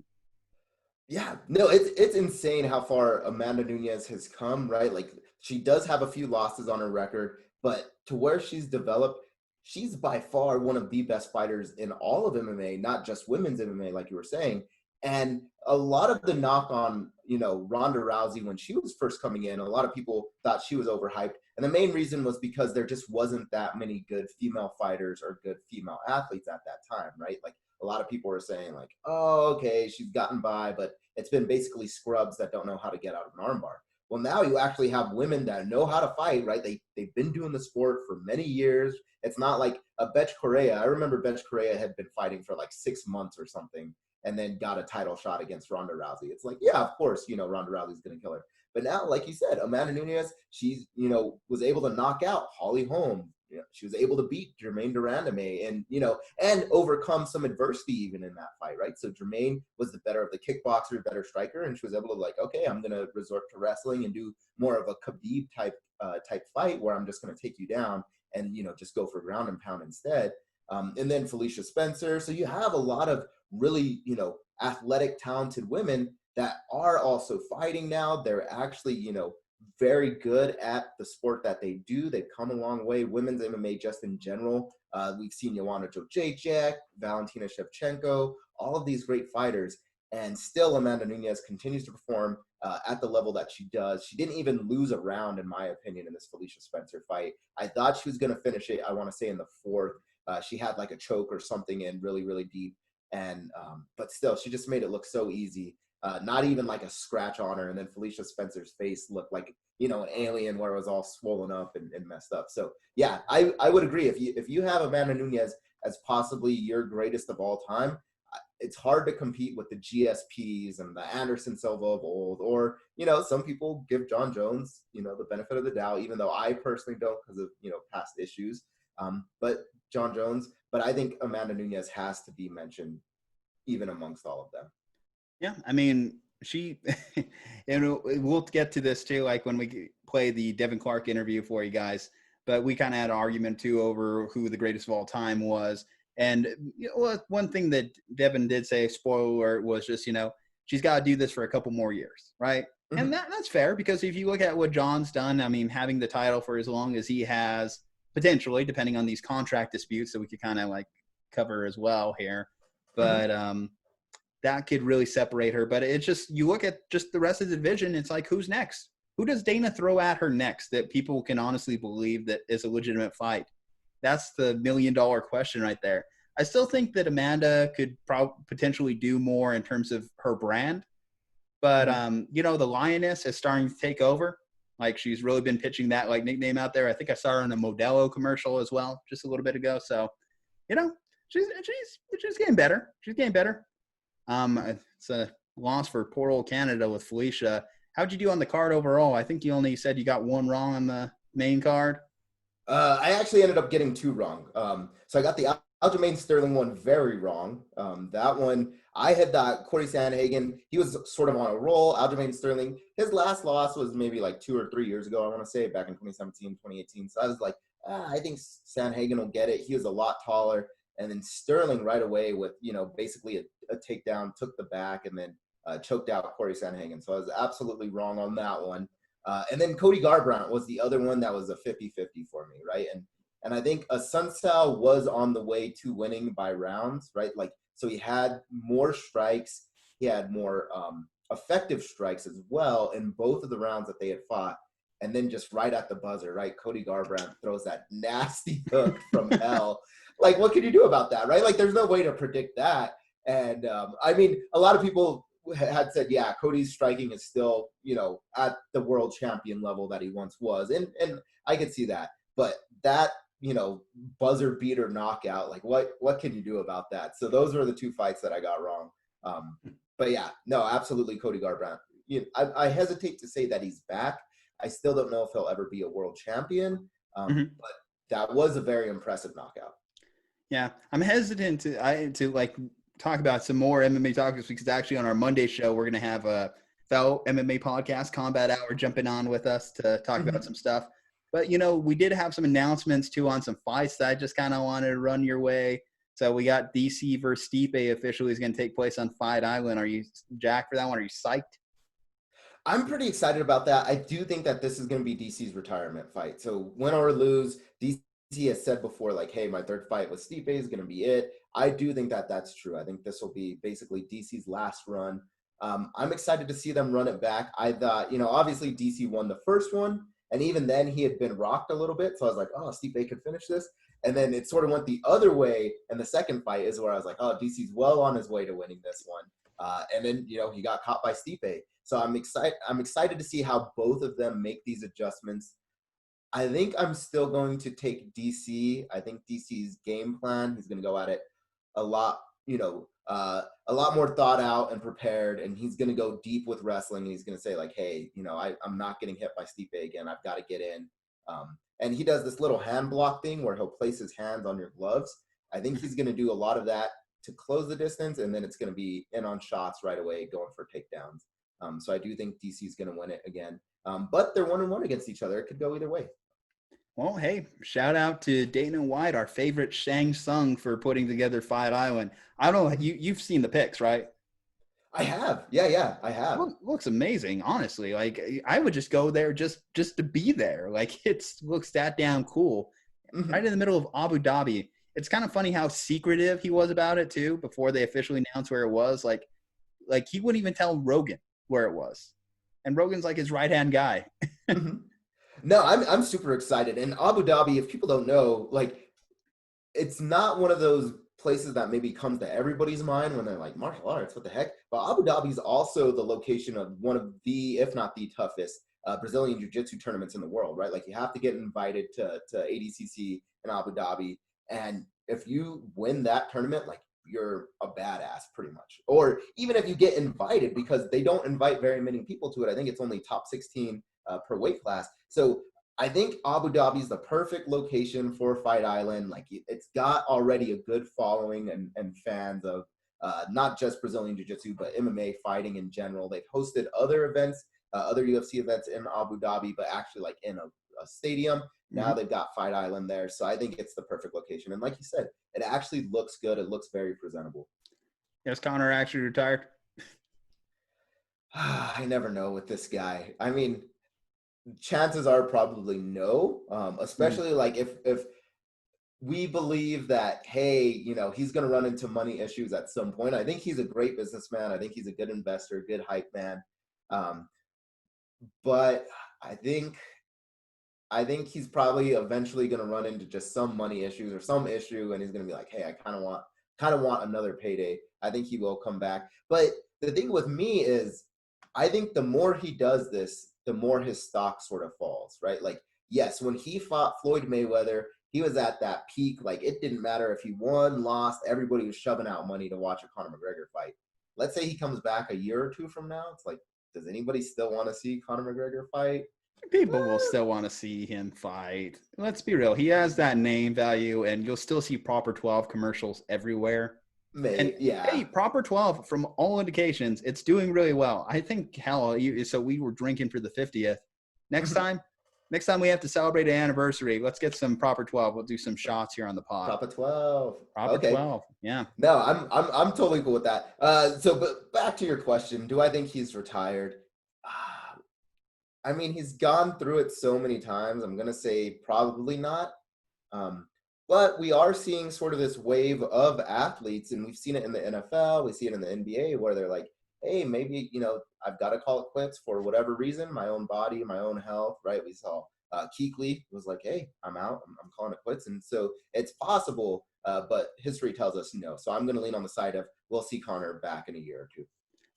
Yeah, no, it's insane how far Amanda Nunes has come, right? Like she does have a few losses on her record, but to where she's developed, she's by far one of the best fighters in all of MMA, not just women's MMA, like you were saying. And a lot of the knock on, Ronda Rousey when she was first coming in, a lot of people thought she was overhyped. And the main reason was because there just wasn't that many good female fighters or good female athletes at that time, right? Like a lot of people were saying like, oh, okay, she's gotten by, but it's been basically scrubs that don't know how to get out of an armbar. Well, now you actually have women that know how to fight, right? They've been doing the sport for many years. It's not like a Betch Correa. I remember Betch Correa had been fighting for like 6 months or something and then got a title shot against Ronda Rousey. It's like, yeah, of course, Ronda Rousey's going to kill her. But now, like you said, Amanda Nunes, she's, was able to knock out Holly Holm. She was able to beat Jermaine Durandame and, and overcome some adversity even in that fight, right? So Jermaine was the better of the kickboxer, better striker, and she was able to like, okay, I'm going to resort to wrestling and do more of a Khabib type fight where I'm just going to take you down and, just go for ground and pound instead. And then Felicia Spencer. So you have a lot of really, athletic, talented women that are also fighting now. They're actually, very good at the sport that they do. They've come a long way. Women's MMA just in general. We've seen Joanna Jędrzejczyk, Valentina Shevchenko, all of these great fighters. And still Amanda Nunes continues to perform at the level that she does. She didn't even lose a round, in my opinion, in this Felicia Spencer fight. I thought she was going to finish it, I want to say, in the 4th. She had like a choke or something in really, really deep. And but still, she just made it look so easy. Not even like a scratch on her. And then Felicia Spencer's face looked like, an alien where it was all swollen up and messed up. So yeah, I would agree. If you have Amanda Nunes as possibly your greatest of all time, it's hard to compete with the GSPs and the Anderson Silva of old, or, some people give John Jones, the benefit of the doubt, even though I personally don't because of, past issues. But John Jones, but I think Amanda Nunes has to be mentioned even amongst all of them. Yeah, I mean, she, and we'll get to this too, like when we play the Devin Clark interview for you guys, but we kind of had an argument too over who the greatest of all time was. And one thing that Devin did say, spoiler alert, was just, she's got to do this for a couple more years, right? Mm-hmm. And that's fair, because if you look at what John's done, I mean, having the title for as long as he has, potentially, depending on these contract disputes that we could kind of like cover as well here. But that could really separate her. But it's just, you look at just the rest of the division, it's like, who's next? Who does Dana throw at her next that people can honestly believe that is a legitimate fight? That's the $1 million question right there. I still think that Amanda could potentially do more in terms of her brand. But, the Lioness is starting to take over. Like, she's really been pitching that, like, nickname out there. I think I saw her in a Modelo commercial as well just a little bit ago. So, she's getting better. She's getting better. It's a loss for poor old Canada with Felicia. How'd you do on the card overall? I think you only said you got one wrong on the main card. I actually ended up getting two wrong. So I got the Aljamain Sterling one very wrong. That one, I had that Corey Sandhagen, he was sort of on a roll. Aljamain Sterling, his last loss was maybe like 2 or 3 years ago, I want to say, back in 2017, 2018. So I was like, I think Sandhagen will get it. He was a lot taller. And then Sterling right away with, basically a takedown, took the back, and then choked out Corey Sandhagen. So I was absolutely wrong on that one. And then Cody Garbrandt was the other one that was a 50-50 for me, right? And I think Asuncao was on the way to winning by rounds, right? Like, so he had more strikes. He had more effective strikes as well in both of the rounds that they had fought. And then just right at the buzzer, right, Cody Garbrandt throws that nasty hook from hell. Like, what can you do about that, right? Like, there's no way to predict that. And, I mean, a lot of people had said, yeah, Cody's striking is still, at the world champion level that he once was. And I could see that. But that, buzzer beater knockout, like, what can you do about that? So those were the two fights that I got wrong. But, yeah, no, absolutely Cody Garbrandt. I hesitate to say that he's back. I still don't know if he'll ever be a world champion. But that was a very impressive knockout. Yeah, I'm hesitant to like talk about some more MMA topics, because actually on our Monday show, we're going to have a fellow MMA podcast, Combat Hour, jumping on with us to talk about some stuff. But, we did have some announcements too on some fights that I just kind of wanted to run your way. So we got DC versus Stipe officially is going to take place on Fight Island. Are you jacked for that one? Are you psyched? I'm pretty excited about that. I do think that this is going to be DC's retirement fight. So win or lose, DC has said before, like, hey, my third fight with Stipe is going to be it. I do think that that's true. I think this will be basically DC's last run. I'm excited to see them run it back. I thought, obviously DC won the first one, and even then he had been rocked a little bit. So I was like, oh, Stipe could finish this. And then it sort of went the other way. And the second fight is where I was like, oh, DC's well on his way to winning this one. And then, he got caught by Stipe. So I'm excited to see how both of them make these adjustments. I think I'm still going to take DC. I think DC's game plan, he's going to go at it a lot more thought out and prepared, and he's going to go deep with wrestling. And he's going to say, like, hey, I'm not getting hit by Stipe again. I've got to get in. And he does this little hand block thing where he'll place his hands on your gloves. I think he's going to do a lot of that to close the distance, and then it's going to be in on shots right away, going for takedowns. So I do think DC is going to win it again. But they're 1-1 against each other. It could go either way. Well, hey, shout out to Dana White, our favorite Shang Tsung, for putting together Fight Island. I don't know, you've seen the pics, right? I have. Yeah, I have. Looks amazing, honestly. Like, I would just go there just to be there. Like, it looks that damn cool. Right in the middle of Abu Dhabi. It's kind of funny how secretive he was about it, too, before they officially announced where it was. Like he wouldn't even tell Rogan where it was. And Rogan's like his right-hand guy. No, I'm super excited. And Abu Dhabi, if people don't know, like, it's not one of those places that maybe comes to everybody's mind when they're like, martial arts, what the heck? But Abu Dhabi is also the location of one of the, if not the toughest, Brazilian Jiu-Jitsu tournaments in the world, right? Like, you have to get invited to ADCC in Abu Dhabi. And if you win that tournament, like, you're a badass pretty much. Or even if you get invited, because they don't invite very many people to it. I think it's only top 16 per weight class. So I think Abu Dhabi is the perfect location for Fight Island. Like, it's got already a good following and fans of not just Brazilian Jiu-Jitsu, but MMA fighting in general. They've hosted other events, other UFC events in Abu Dhabi, but actually like in a stadium. Now they've got Fight Island there. So I think it's the perfect location. And like you said, it actually looks good. It looks very presentable. Is Conor actually retired? I never know with this guy. I mean, chances are probably no, especially like if we believe that, hey, you know, he's going to run into money issues at some point. I think he's a great businessman. I think he's a good investor, good hype man. But I think he's probably eventually going to run into just some money issues or some issue, and he's going to be like, hey, I kind of want another payday. I think he will come back. But the thing with me is, I think the more he does this, the more his stock sort of falls, right? Like, yes, when he fought Floyd Mayweather, he was at that peak. Like, it didn't matter if he won, lost, everybody was shoving out money to watch a Conor McGregor fight. Let's say he comes back a year or two from now. It's like, does anybody still want to see Conor McGregor fight? People will still want to see him fight. Let's be real. He has that name value, and you'll still see Proper 12 commercials everywhere. Maybe, yeah. Hey, Proper 12, from all indications, it's doing really well. I think, hell, so we were drinking for the 50th. Next time we have to celebrate an anniversary, let's get some Proper 12. We'll do some shots here on the pod. Proper 12. Proper okay. 12, yeah. No, I'm totally cool with that. But back to your question, do I think he's retired? I mean, he's gone through it so many times. I'm going to say probably not. But we are seeing sort of this wave of athletes, and we've seen it in the NFL. We see it in the NBA where they're like, hey, maybe, you know, I've got to call it quits for whatever reason, my own body, my own health, right? We saw Kuechly was like, hey, I'm out. I'm calling it quits. And so it's possible, but history tells us no. So I'm going to lean on the side of we'll see Conor back in a year or two.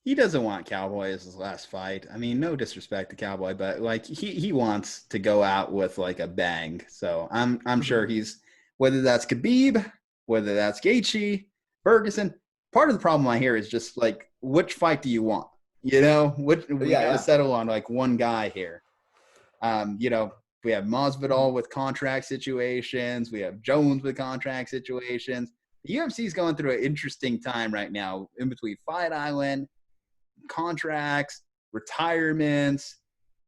He doesn't want Cowboy as his last fight. I mean, no disrespect to Cowboy, but like he wants to go out with like a bang. So I'm sure he's, whether that's Khabib, whether that's Gaethje, Ferguson. Part of the problem I hear is just like, which fight do you want? You know, we gotta settle on like one guy here. You know, we have Masvidal with contract situations. We have Jones with contract situations. The UFC is going through an interesting time right now in between Fight Island, contracts, retirements.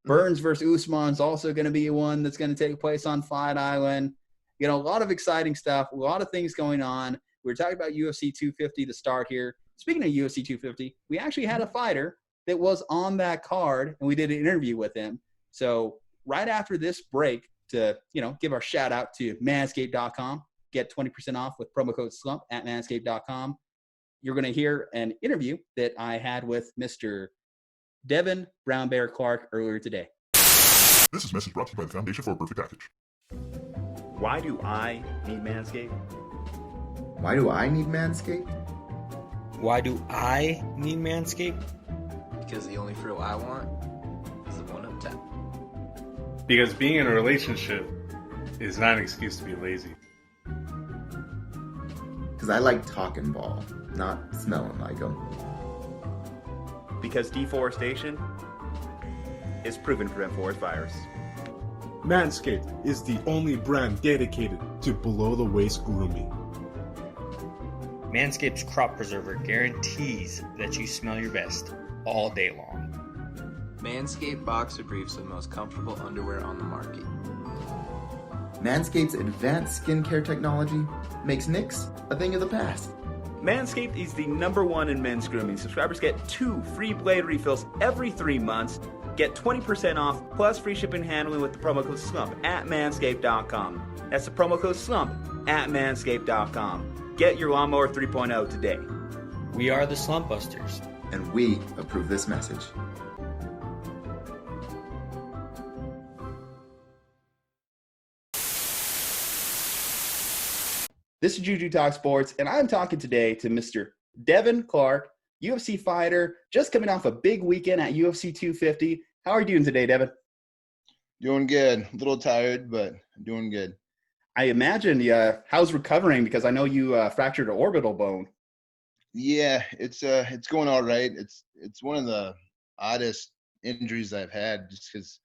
Burns versus Usman is also going to be one that's going to take place on Fight Island. You know, a lot of exciting stuff, a lot of things going on. We were talking about UFC 250 to start here. Speaking of UFC 250, we actually had a fighter that was on that card, and we did an interview with him. So right after this break, to, you know, give our shout out to manscaped.com, get 20% off with promo code SLUMP at manscaped.com. You're going to hear an interview that I had with Mr. Devin Brown Bear Clark earlier today. This is a message brought to you by the Foundation for a Perfect Package. Why do I need Manscaped? Why do I need Manscaped? Why do I need Manscaped? Because the only frill I want is the one up top. Because being in a relationship is not an excuse to be lazy. Because I like talking ball, not smelling like them. Because deforestation is proven to prevent forest fires. Manscaped is the only brand dedicated to below-the-waist grooming. Manscaped's Crop Preserver guarantees that you smell your best all day long. Manscaped Boxer Briefs are the most comfortable underwear on the market. Manscaped's advanced skincare technology makes nicks a thing of the past. Manscaped is the #1 in men's grooming. Subscribers get 2 free blade refills every 3 months. Get 20% off plus free shipping and handling with the promo code SLUMP at manscaped.com. That's the promo code SLUMP at manscaped.com. Get your Lawnmower 3.0 today. We are the Slumpbusters. And we approve this message. This is Juju Talk Sports, and I'm talking today to Mr. Devin Clark, UFC fighter, just coming off a big weekend at UFC 250. How are you doing today, Devin? Doing good. A little tired, but doing good. I imagine, how's recovering? Because I know you fractured an orbital bone. Yeah, it's going all right. It's one of the oddest injuries I've had, just because,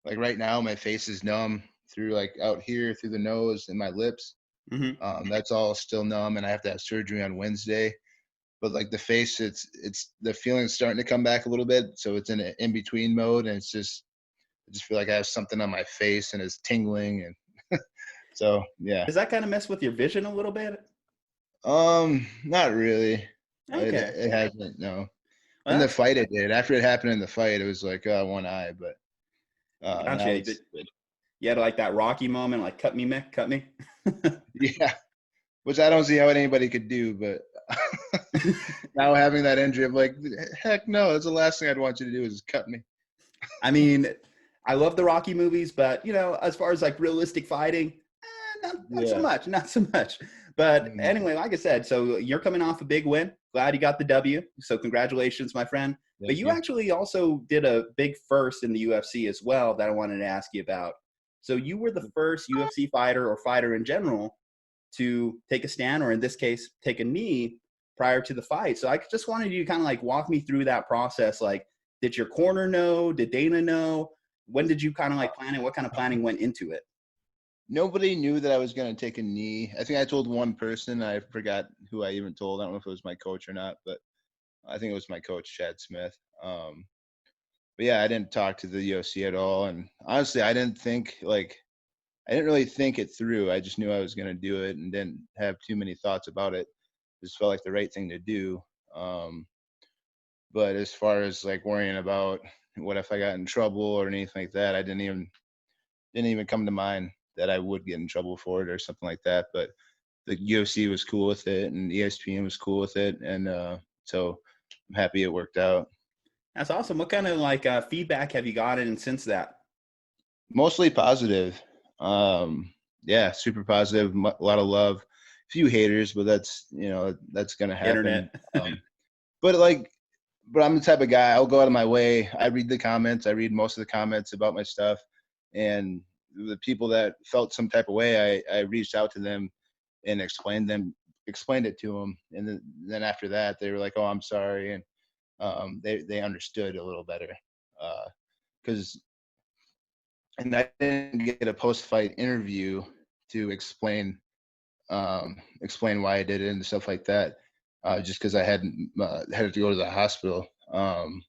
like, right now my face is numb through, like, out here through the nose and my lips. Mm-hmm. That's all still numb, and I have to have surgery on Wednesday. but like the face, it's the feeling's starting to come back a little bit. So it's in an in-between mode, and I just feel like I have something on my face and it's tingling, and so yeah. Does that kind of mess with your vision a little bit? Not really. Okay. It hasn't, no. Well, In the fight it did. After it happened in the fight, it was like one eye, but now gotcha. it's good. You had like that Rocky moment, like cut me, Mick, cut me. Yeah, which I don't see how anybody could do, but now having that injury, I'm like, heck no, that's the last thing I'd want you to do is cut me. I mean, I love the Rocky movies, but you know, as far as like realistic fighting, not so much. But anyway, like I said, so you're coming off a big win. Glad you got the W. So congratulations, my friend. But you actually also did a big first in the UFC as well that I wanted to ask you about. So you were the first UFC fighter or fighter in general to take a stand, or in this case, take a knee prior to the fight. So I just wanted you to kind of like walk me through that process. Like, did your corner know? Did Dana know? When did you kind of like plan it? What kind of planning went into it? Nobody knew that I was going to take a knee. I think I told one person. I forgot who I even told. I don't know if it was my coach or not, but I think it was my coach, Chad Smith. But yeah, I didn't talk to the UFC at all. And honestly, I didn't really think it through. I just knew I was going to do it and didn't have too many thoughts about it. It just felt like the right thing to do. But as far as like worrying about what if I got in trouble or anything like that, I didn't even come to mind that I would get in trouble for it or something like that. But the UFC was cool with it, and ESPN was cool with it, and so I'm happy it worked out. That's awesome. What kind of like feedback have you gotten since that? Mostly positive. Yeah, super positive. A lot of love. A few haters, but that's gonna happen. Internet. But I'm the type of guy. I'll go out of my way. I read the comments. I read most of the comments about my stuff, and the people that felt some type of way, I reached out to them and explained it to them, and then after that they were like, "Oh, I'm sorry," and they understood a little better, and I didn't get a post-fight interview to explain why I did it and stuff like that, just because I had to go to the hospital. And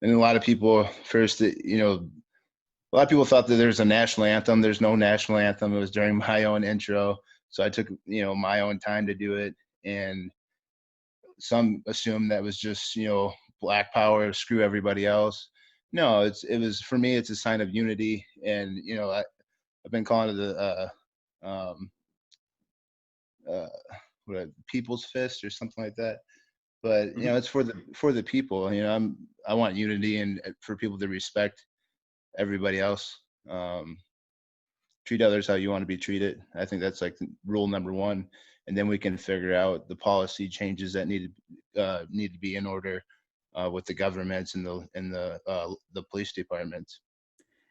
a lot of people a lot of people thought that there's a national anthem. There's no national anthem. It was during my own intro. So I took, my own time to do it. And some assumed that was just, Black power, screw everybody else. No, it was, for me, it's a sign of unity. And, I've been calling it the people's fist or something like that. But, it's for the people. I want unity and for people to respect everybody else. Treat others how you want to be treated. I think that's like rule number one, and then we can figure out the policy changes that need to be in order with the governments and the police departments.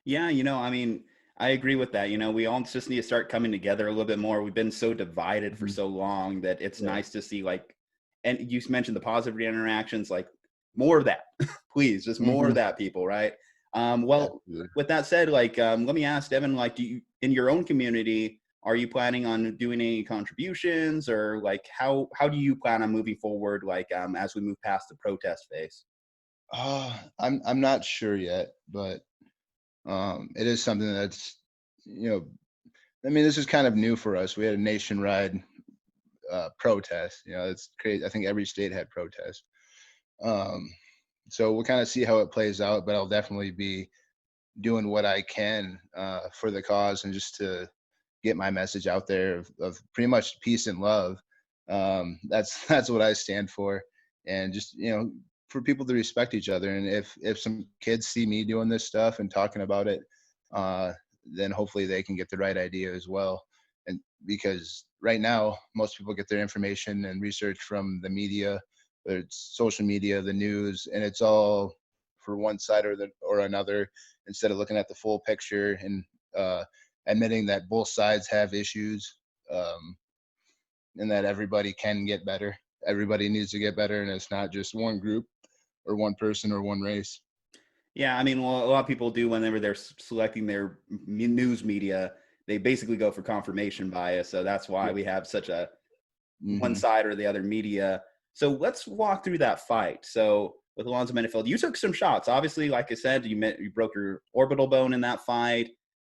Yeah, I mean, I agree with that. We all just need to start coming together a little bit more. We've been so divided for so long that it's nice to see, like, and you mentioned the positive interactions, like more of that, please, just more of that, people, right? With that said, like, let me ask Devin, like, do you, in your own community, are you planning on doing any contributions, or like, how do you plan on moving forward, like, as we move past the protest phase? I'm not sure yet, but it is something that's, this is kind of new for us. We had a nationwide protest. It's crazy. I think every state had protests. So we'll kind of see how it plays out, but I'll definitely be doing what I can for the cause and just to get my message out there of pretty much peace and love. That's what I stand for, and just for people to respect each other. And if some kids see me doing this stuff and talking about it, then hopefully they can get the right idea as well. And because right now most people get their information and research from the media, whether it's social media, the news, and it's all for one side or another, instead of looking at the full picture and admitting that both sides have issues, and that everybody can get better. Everybody needs to get better, and it's not just one group or one person or one race. Yeah, I mean, well, a lot of people do whenever they're selecting their news media, they basically go for confirmation bias. So that's why we have such a one side or the other media. So let's walk through that fight. So with Alonzo Menifield, you took some shots. Obviously, like I said, you broke your orbital bone in that fight.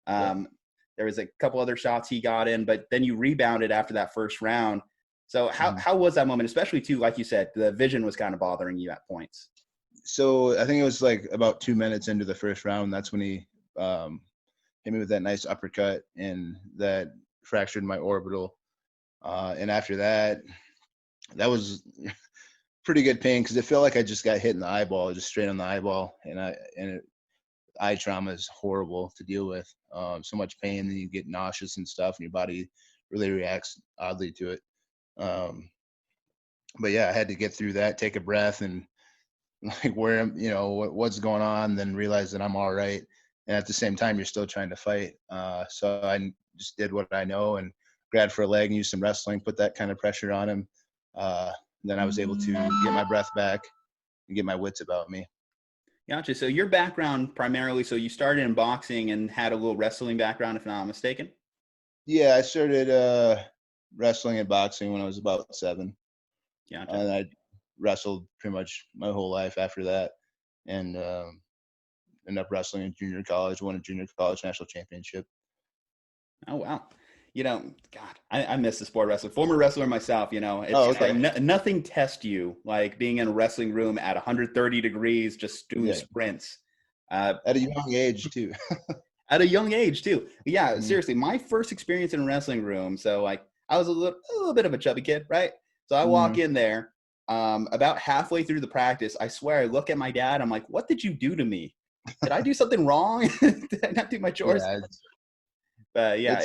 There was a couple other shots he got in, but then you rebounded after that first round. So how was that moment, especially too, like you said, the vision was kind of bothering you at points? So I think it was like about 2 minutes into the first round. That's when he hit me with that nice uppercut, and that fractured my orbital. And after that was pretty good pain because it felt like I just got hit in the eyeball, just straight on the eyeball. Eye trauma is horrible to deal with. So much pain, and you get nauseous and stuff, and your body really reacts oddly to it. But yeah, I had to get through that, take a breath, and like what's going on, then realize that I'm all right. And at the same time, you're still trying to fight. So I just did what I know and grabbed for a leg and used some wrestling, put that kind of pressure on him. Then I was able to get my breath back and get my wits about me. Gotcha. So your background primarily, so you started in boxing and had a little wrestling background, if not mistaken? Yeah, I started wrestling and boxing when I was about 7. Gotcha. And I wrestled pretty much my whole life after that, and ended up wrestling in junior college, won a junior college national championship. Oh, wow. God, I miss the sport of wrestling. Former wrestler myself, it's okay. like nothing tests you like being in a wrestling room at 130 degrees, just doing sprints. At a young age, too. At a young age, too. Yeah, seriously, my first experience in a wrestling room. So, like, I was a little bit of a chubby kid, right? So I walk in there, about halfway through the practice, I swear, I look at my dad. I'm like, what did you do to me? Did I do something wrong? Did I not do my chores? But yeah,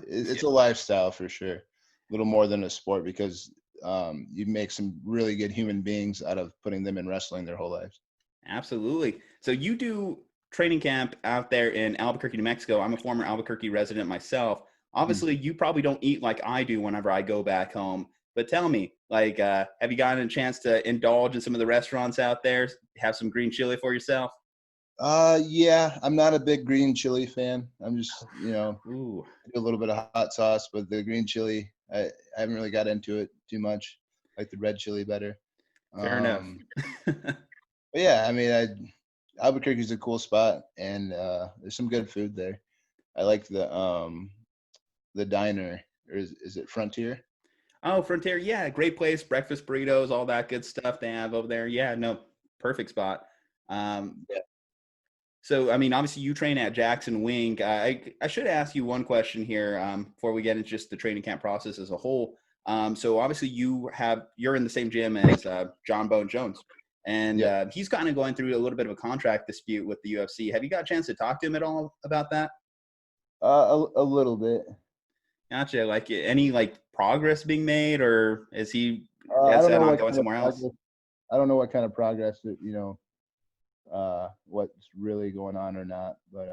it's a lifestyle for sure. A little more than a sport, because you make some really good human beings out of putting them in wrestling their whole lives. Absolutely. So you do training camp out there in Albuquerque, New Mexico. I'm a former Albuquerque resident myself. Obviously, you probably don't eat like I do whenever I go back home. But tell me, like, have you gotten a chance to indulge in some of the restaurants out there? Have some green chili for yourself? Yeah, I'm not a big green chili fan. I'm just, Ooh. I do a little bit of hot sauce, but the green chili, I haven't really got into it too much. I like the red chili better. Fair enough. But yeah, I mean, Albuquerque's a cool spot, and there's some good food there. I like the diner, or is it Frontier? Oh, Frontier, yeah, great place. Breakfast burritos, all that good stuff they have over there. Yeah, no, perfect spot. Yeah. So, I mean, obviously you train at Jackson Wink. I should ask you one question here before we get into just the training camp process as a whole. So obviously you're in the same gym as John Bone Jones, and he's kind of going through a little bit of a contract dispute with the UFC. Have you got a chance to talk to him at all about that? A little bit. Gotcha. Like any progress being made, or is he I don't know going somewhere else? I don't know what kind of progress that, what's really going on or not, but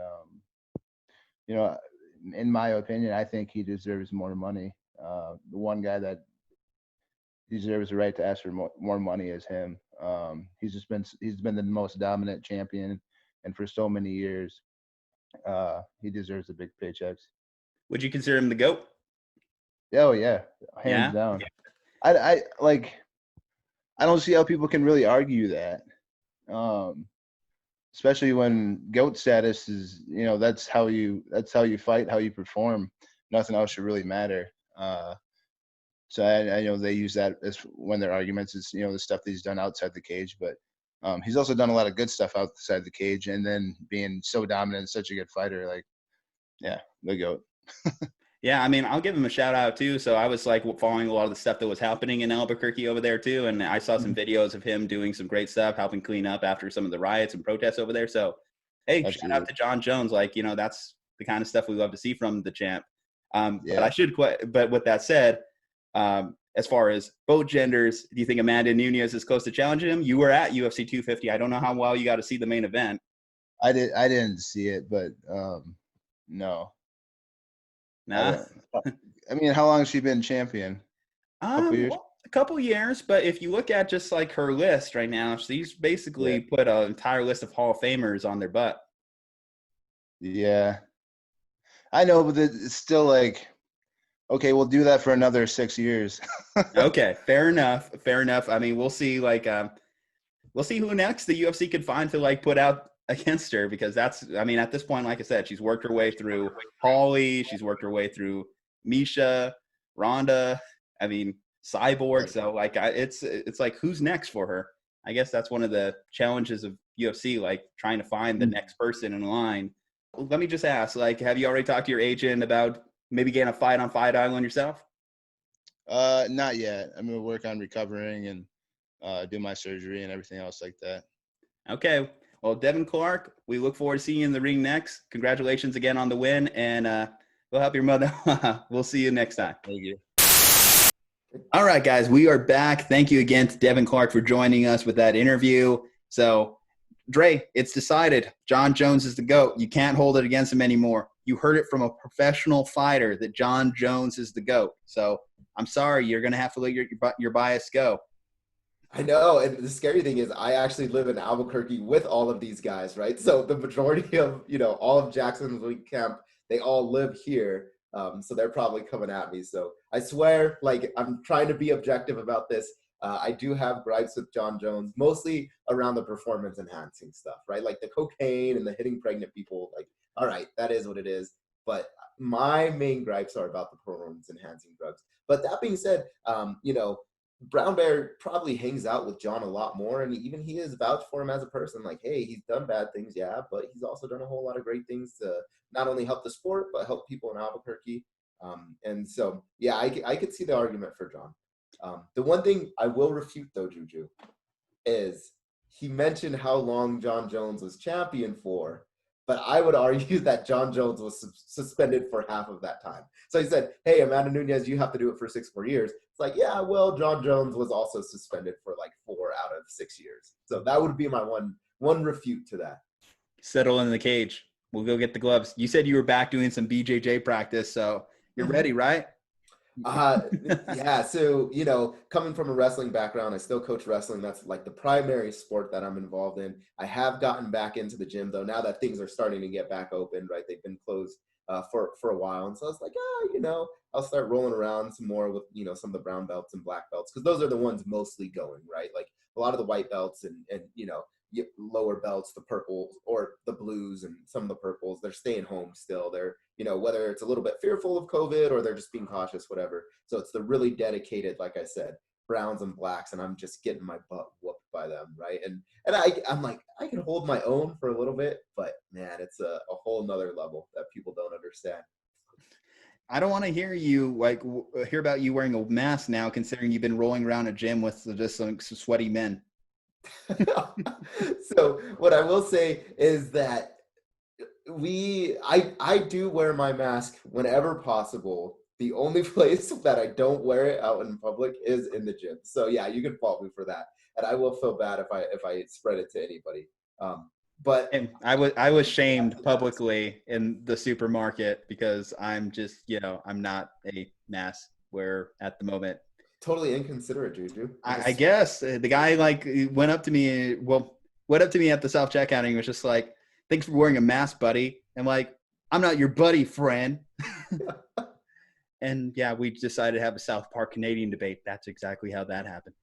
in my opinion, I think he deserves more money. The one guy that deserves the right to ask for more money is him. He's been the most dominant champion, and for so many years, he deserves the big paychecks. Would you consider him the GOAT? Oh yeah, hands down. Yeah. I don't see how people can really argue that. Especially when GOAT status is, that's how you fight, how you perform. Nothing else should really matter. So I know they use that as one of their arguments is, the stuff that he's done outside the cage, but he's also done a lot of good stuff outside the cage, and then being so dominant and such a good fighter, the GOAT. Yeah, I mean, I'll give him a shout out too. So I was following a lot of the stuff that was happening in Albuquerque over there too, and I saw some videos of him doing some great stuff, helping clean up after some of the riots and protests over there. So, hey, Absolutely. Shout out to John Jones. That's the kind of stuff we love to see from the champ. But with that said, as far as both genders, do you think Amanda Nunes is close to challenging him? You were at UFC 250. I don't know how well you got to see the main event. I didn't see it, but no. Nah. I mean, how long has she been champion? A couple years, but if you look at just her list right now, she's basically put an entire list of Hall of Famers on their butt. Yeah. I know, but it's still Okay, we'll do that for another 6 years. Okay, fair enough. Fair enough. I mean, we'll see. We'll see who next the UFC could find to put out against her, because at this point, like I said, she's worked her way through Holly. She's worked her way through Misha, Ronda. I mean, Cyborg. So it's like, who's next for her? I guess that's one of the challenges of UFC, trying to find the next person in line. Let me just ask, have you already talked to your agent about maybe getting a fight on Fight Island yourself? Not yet. I'm gonna work on recovering and do my surgery and everything else like that. Okay. Well, Devin Clark, we look forward to seeing you in the ring next. Congratulations again on the win, and we'll help your mother. We'll see you next time. Thank you. All right, guys, we are back. Thank you again to Devin Clark for joining us with that interview. So, Dre, it's decided. John Jones is the GOAT. You can't hold it against him anymore. You heard it from a professional fighter that John Jones is the GOAT. So, I'm sorry, you're going to have to let your bias go. I know, and the scary thing is I actually live in Albuquerque with all of these guys, right? So the majority of, all of Jackson's week camp, they all live here. So they're probably coming at me. So I swear, I'm trying to be objective about this. I do have gripes with John Jones, mostly around the performance enhancing stuff, right? Like the cocaine and the hitting pregnant people, all right, that is what it is. But my main gripes are about the performance enhancing drugs. But that being said, Brown Bear probably hangs out with John a lot more, and even he is vouched for him as a person. Hey, he's done bad things, yeah, but he's also done a whole lot of great things to not only help the sport, but help people in Albuquerque. And so, yeah, I could see the argument for John. The one thing I will refute, though, Juju, is he mentioned how long John Jones was champion for, but I would argue that John Jones was suspended for half of that time. So he said, hey, Amanda Nunes, you have to do it for 6 more years. It's like, yeah, well, John Jones was also suspended for 4 out of 6 years. So that would be my one refute to that. Settle in the cage. We'll go get the gloves. You said you were back doing some BJJ practice, so you're ready, right? Yeah. So, coming from a wrestling background, I still coach wrestling. That's the primary sport that I'm involved in. I have gotten back into the gym, though, now that things are starting to get back open, right? They've been closed for a while. And so I was like, I'll start rolling around some more with, some of the brown belts and black belts, because those are the ones mostly going, right? A lot of the white belts and lower belts, the purples or the blues and some of the purples, they're staying home still. They're, whether it's a little bit fearful of COVID or they're just being cautious, whatever. So it's the really dedicated, like I said, browns and blacks, and I'm just getting my butt whooped by them, right? And I'm like, I can hold my own for a little bit, but man, it's a whole nother level that people don't understand. I don't want to hear hear about you wearing a mask now, considering you've been rolling around a gym with just some sweaty men. So what I will say is that I do wear my mask whenever possible. The only place that I don't wear it out in public is in the gym. So yeah, you can fault me for that, and I will feel bad if I spread it to anybody. But and I was shamed publicly in the supermarket because I'm just I'm not a mask wearer at the moment. Totally inconsiderate, Juju. I guess the guy went up to me at the self checkout and he was just like, "Thanks for wearing a mask, buddy." And I'm not your buddy, friend. And yeah, we decided to have a South Park Canadian debate. That's exactly how that happened.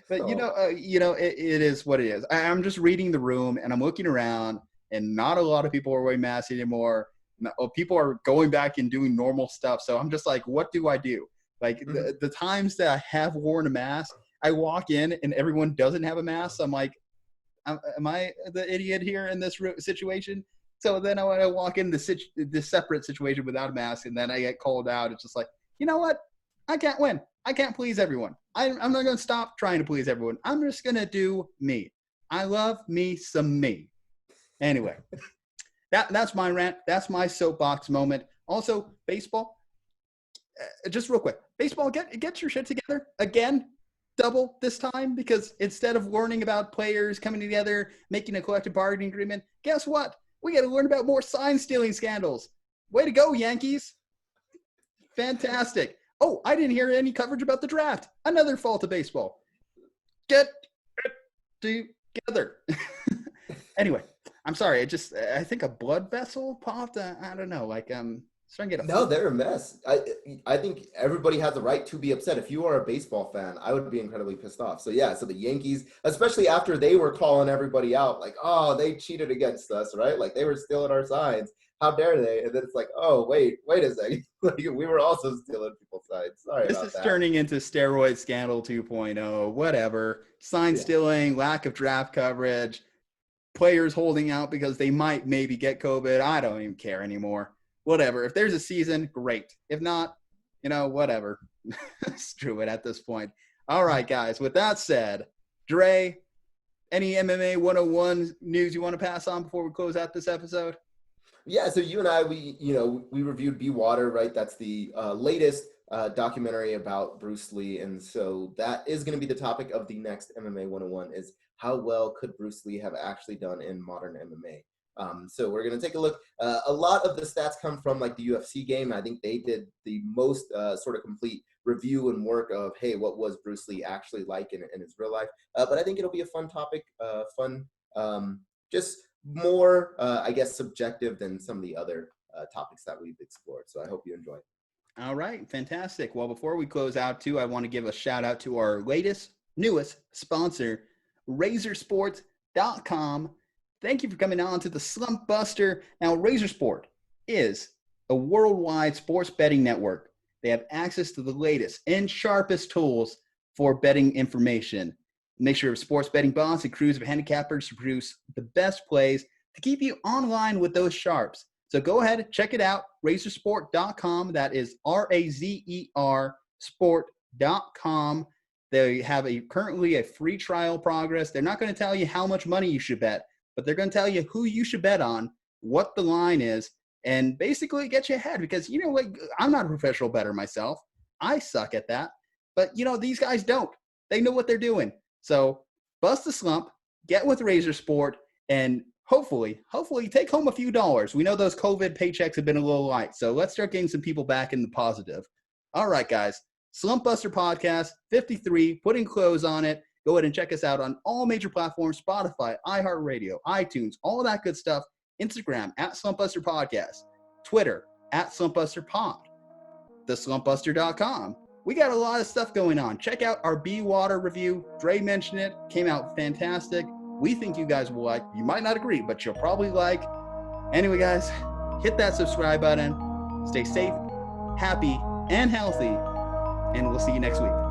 But it is what it is. I'm just reading the room and I'm looking around, and not a lot of people are wearing masks anymore. People are going back and doing normal stuff. So I'm just like, what do I do? The times that I have worn a mask, I walk in and everyone doesn't have a mask. So I'm like, am I the idiot here in this situation? So then I want to walk in this separate situation without a mask, and then I get called out. It's just like, you know what? I can't win. I can't please everyone. I'm not going to stop trying to please everyone. I'm just going to do me. I love me some me. Anyway, that's my rant. That's my soapbox moment. Also, baseball. Just real quick, baseball, get your shit together again, double this time, because instead of learning about players coming together, making a collective bargaining agreement, guess what? We got to learn about more sign stealing scandals. Way to go, Yankees. Fantastic. Oh, I didn't hear any coverage about the draft. Another fault of baseball. Get together. Anyway, I'm sorry. I think a blood vessel popped. I don't know. Starting to get No, they're a mess. I think everybody has the right to be upset. If you are a baseball fan, I would be incredibly pissed off. So yeah, so the Yankees, especially after they were calling everybody out, like, oh, they cheated against us, right? Like they were stealing our signs. How dare they? And then it's like, oh, wait a second. Like we were also stealing people's signs. Sorry this about is that. turning into steroid scandal 2.0, whatever. Sign stealing, lack of draft coverage, players holding out because they might maybe get COVID. I don't even care anymore. Whatever. If there's a season, great. If not, whatever. Screw it at this point. All right, guys. With that said, Dre, any MMA 101 news you want to pass on before we close out this episode? Yeah, so you and I, we reviewed Be Water, right? That's the latest documentary about Bruce Lee. And so that is going to be the topic of the next MMA 101 is how well could Bruce Lee have actually done in modern MMA? So we're going to take a look. A lot of the stats come from like the UFC game. I think they did the most sort of complete review and work of, hey, what was Bruce Lee actually like in his real life? But I think it'll be a fun topic, just more, I guess, subjective than some of the other topics that we've explored. So I hope you enjoy. All right, fantastic. Well, before we close out too, I want to give a shout out to our newest sponsor, RazorSport.com. Thank you for coming on to the Slumpbuster. Now, RazorSport is a worldwide sports betting network. They have access to the latest and sharpest tools for betting information. Make sure sports betting bots and crews of handicappers to produce the best plays to keep you online with those sharps. So go ahead and check it out, razorsport.com. That is RAZER sport.com. They have currently a free trial progress. They're not going to tell you how much money you should bet, but they're going to tell you who you should bet on, what the line is, and basically get you ahead because, I'm not a professional bettor myself. I suck at that. But, these guys don't. They know what they're doing. So bust the slump, get with Razor Sport, and hopefully take home a few dollars. We know those COVID paychecks have been a little light, so let's start getting some people back in the positive. All right, guys. Slumpbuster Podcast 53, putting clothes on it. Go ahead and check us out on all major platforms, Spotify, iHeartRadio, iTunes, all that good stuff. Instagram, @Slumpbuster Podcast. Twitter, @SlumpbusterPod. TheSlumpbuster.com. We got a lot of stuff going on. Check out our Be Water review. Dre mentioned it. Came out fantastic. We think you guys will like. You might not agree, but you'll probably like. Anyway, guys, hit that subscribe button. Stay safe, happy, and healthy. And we'll see you next week.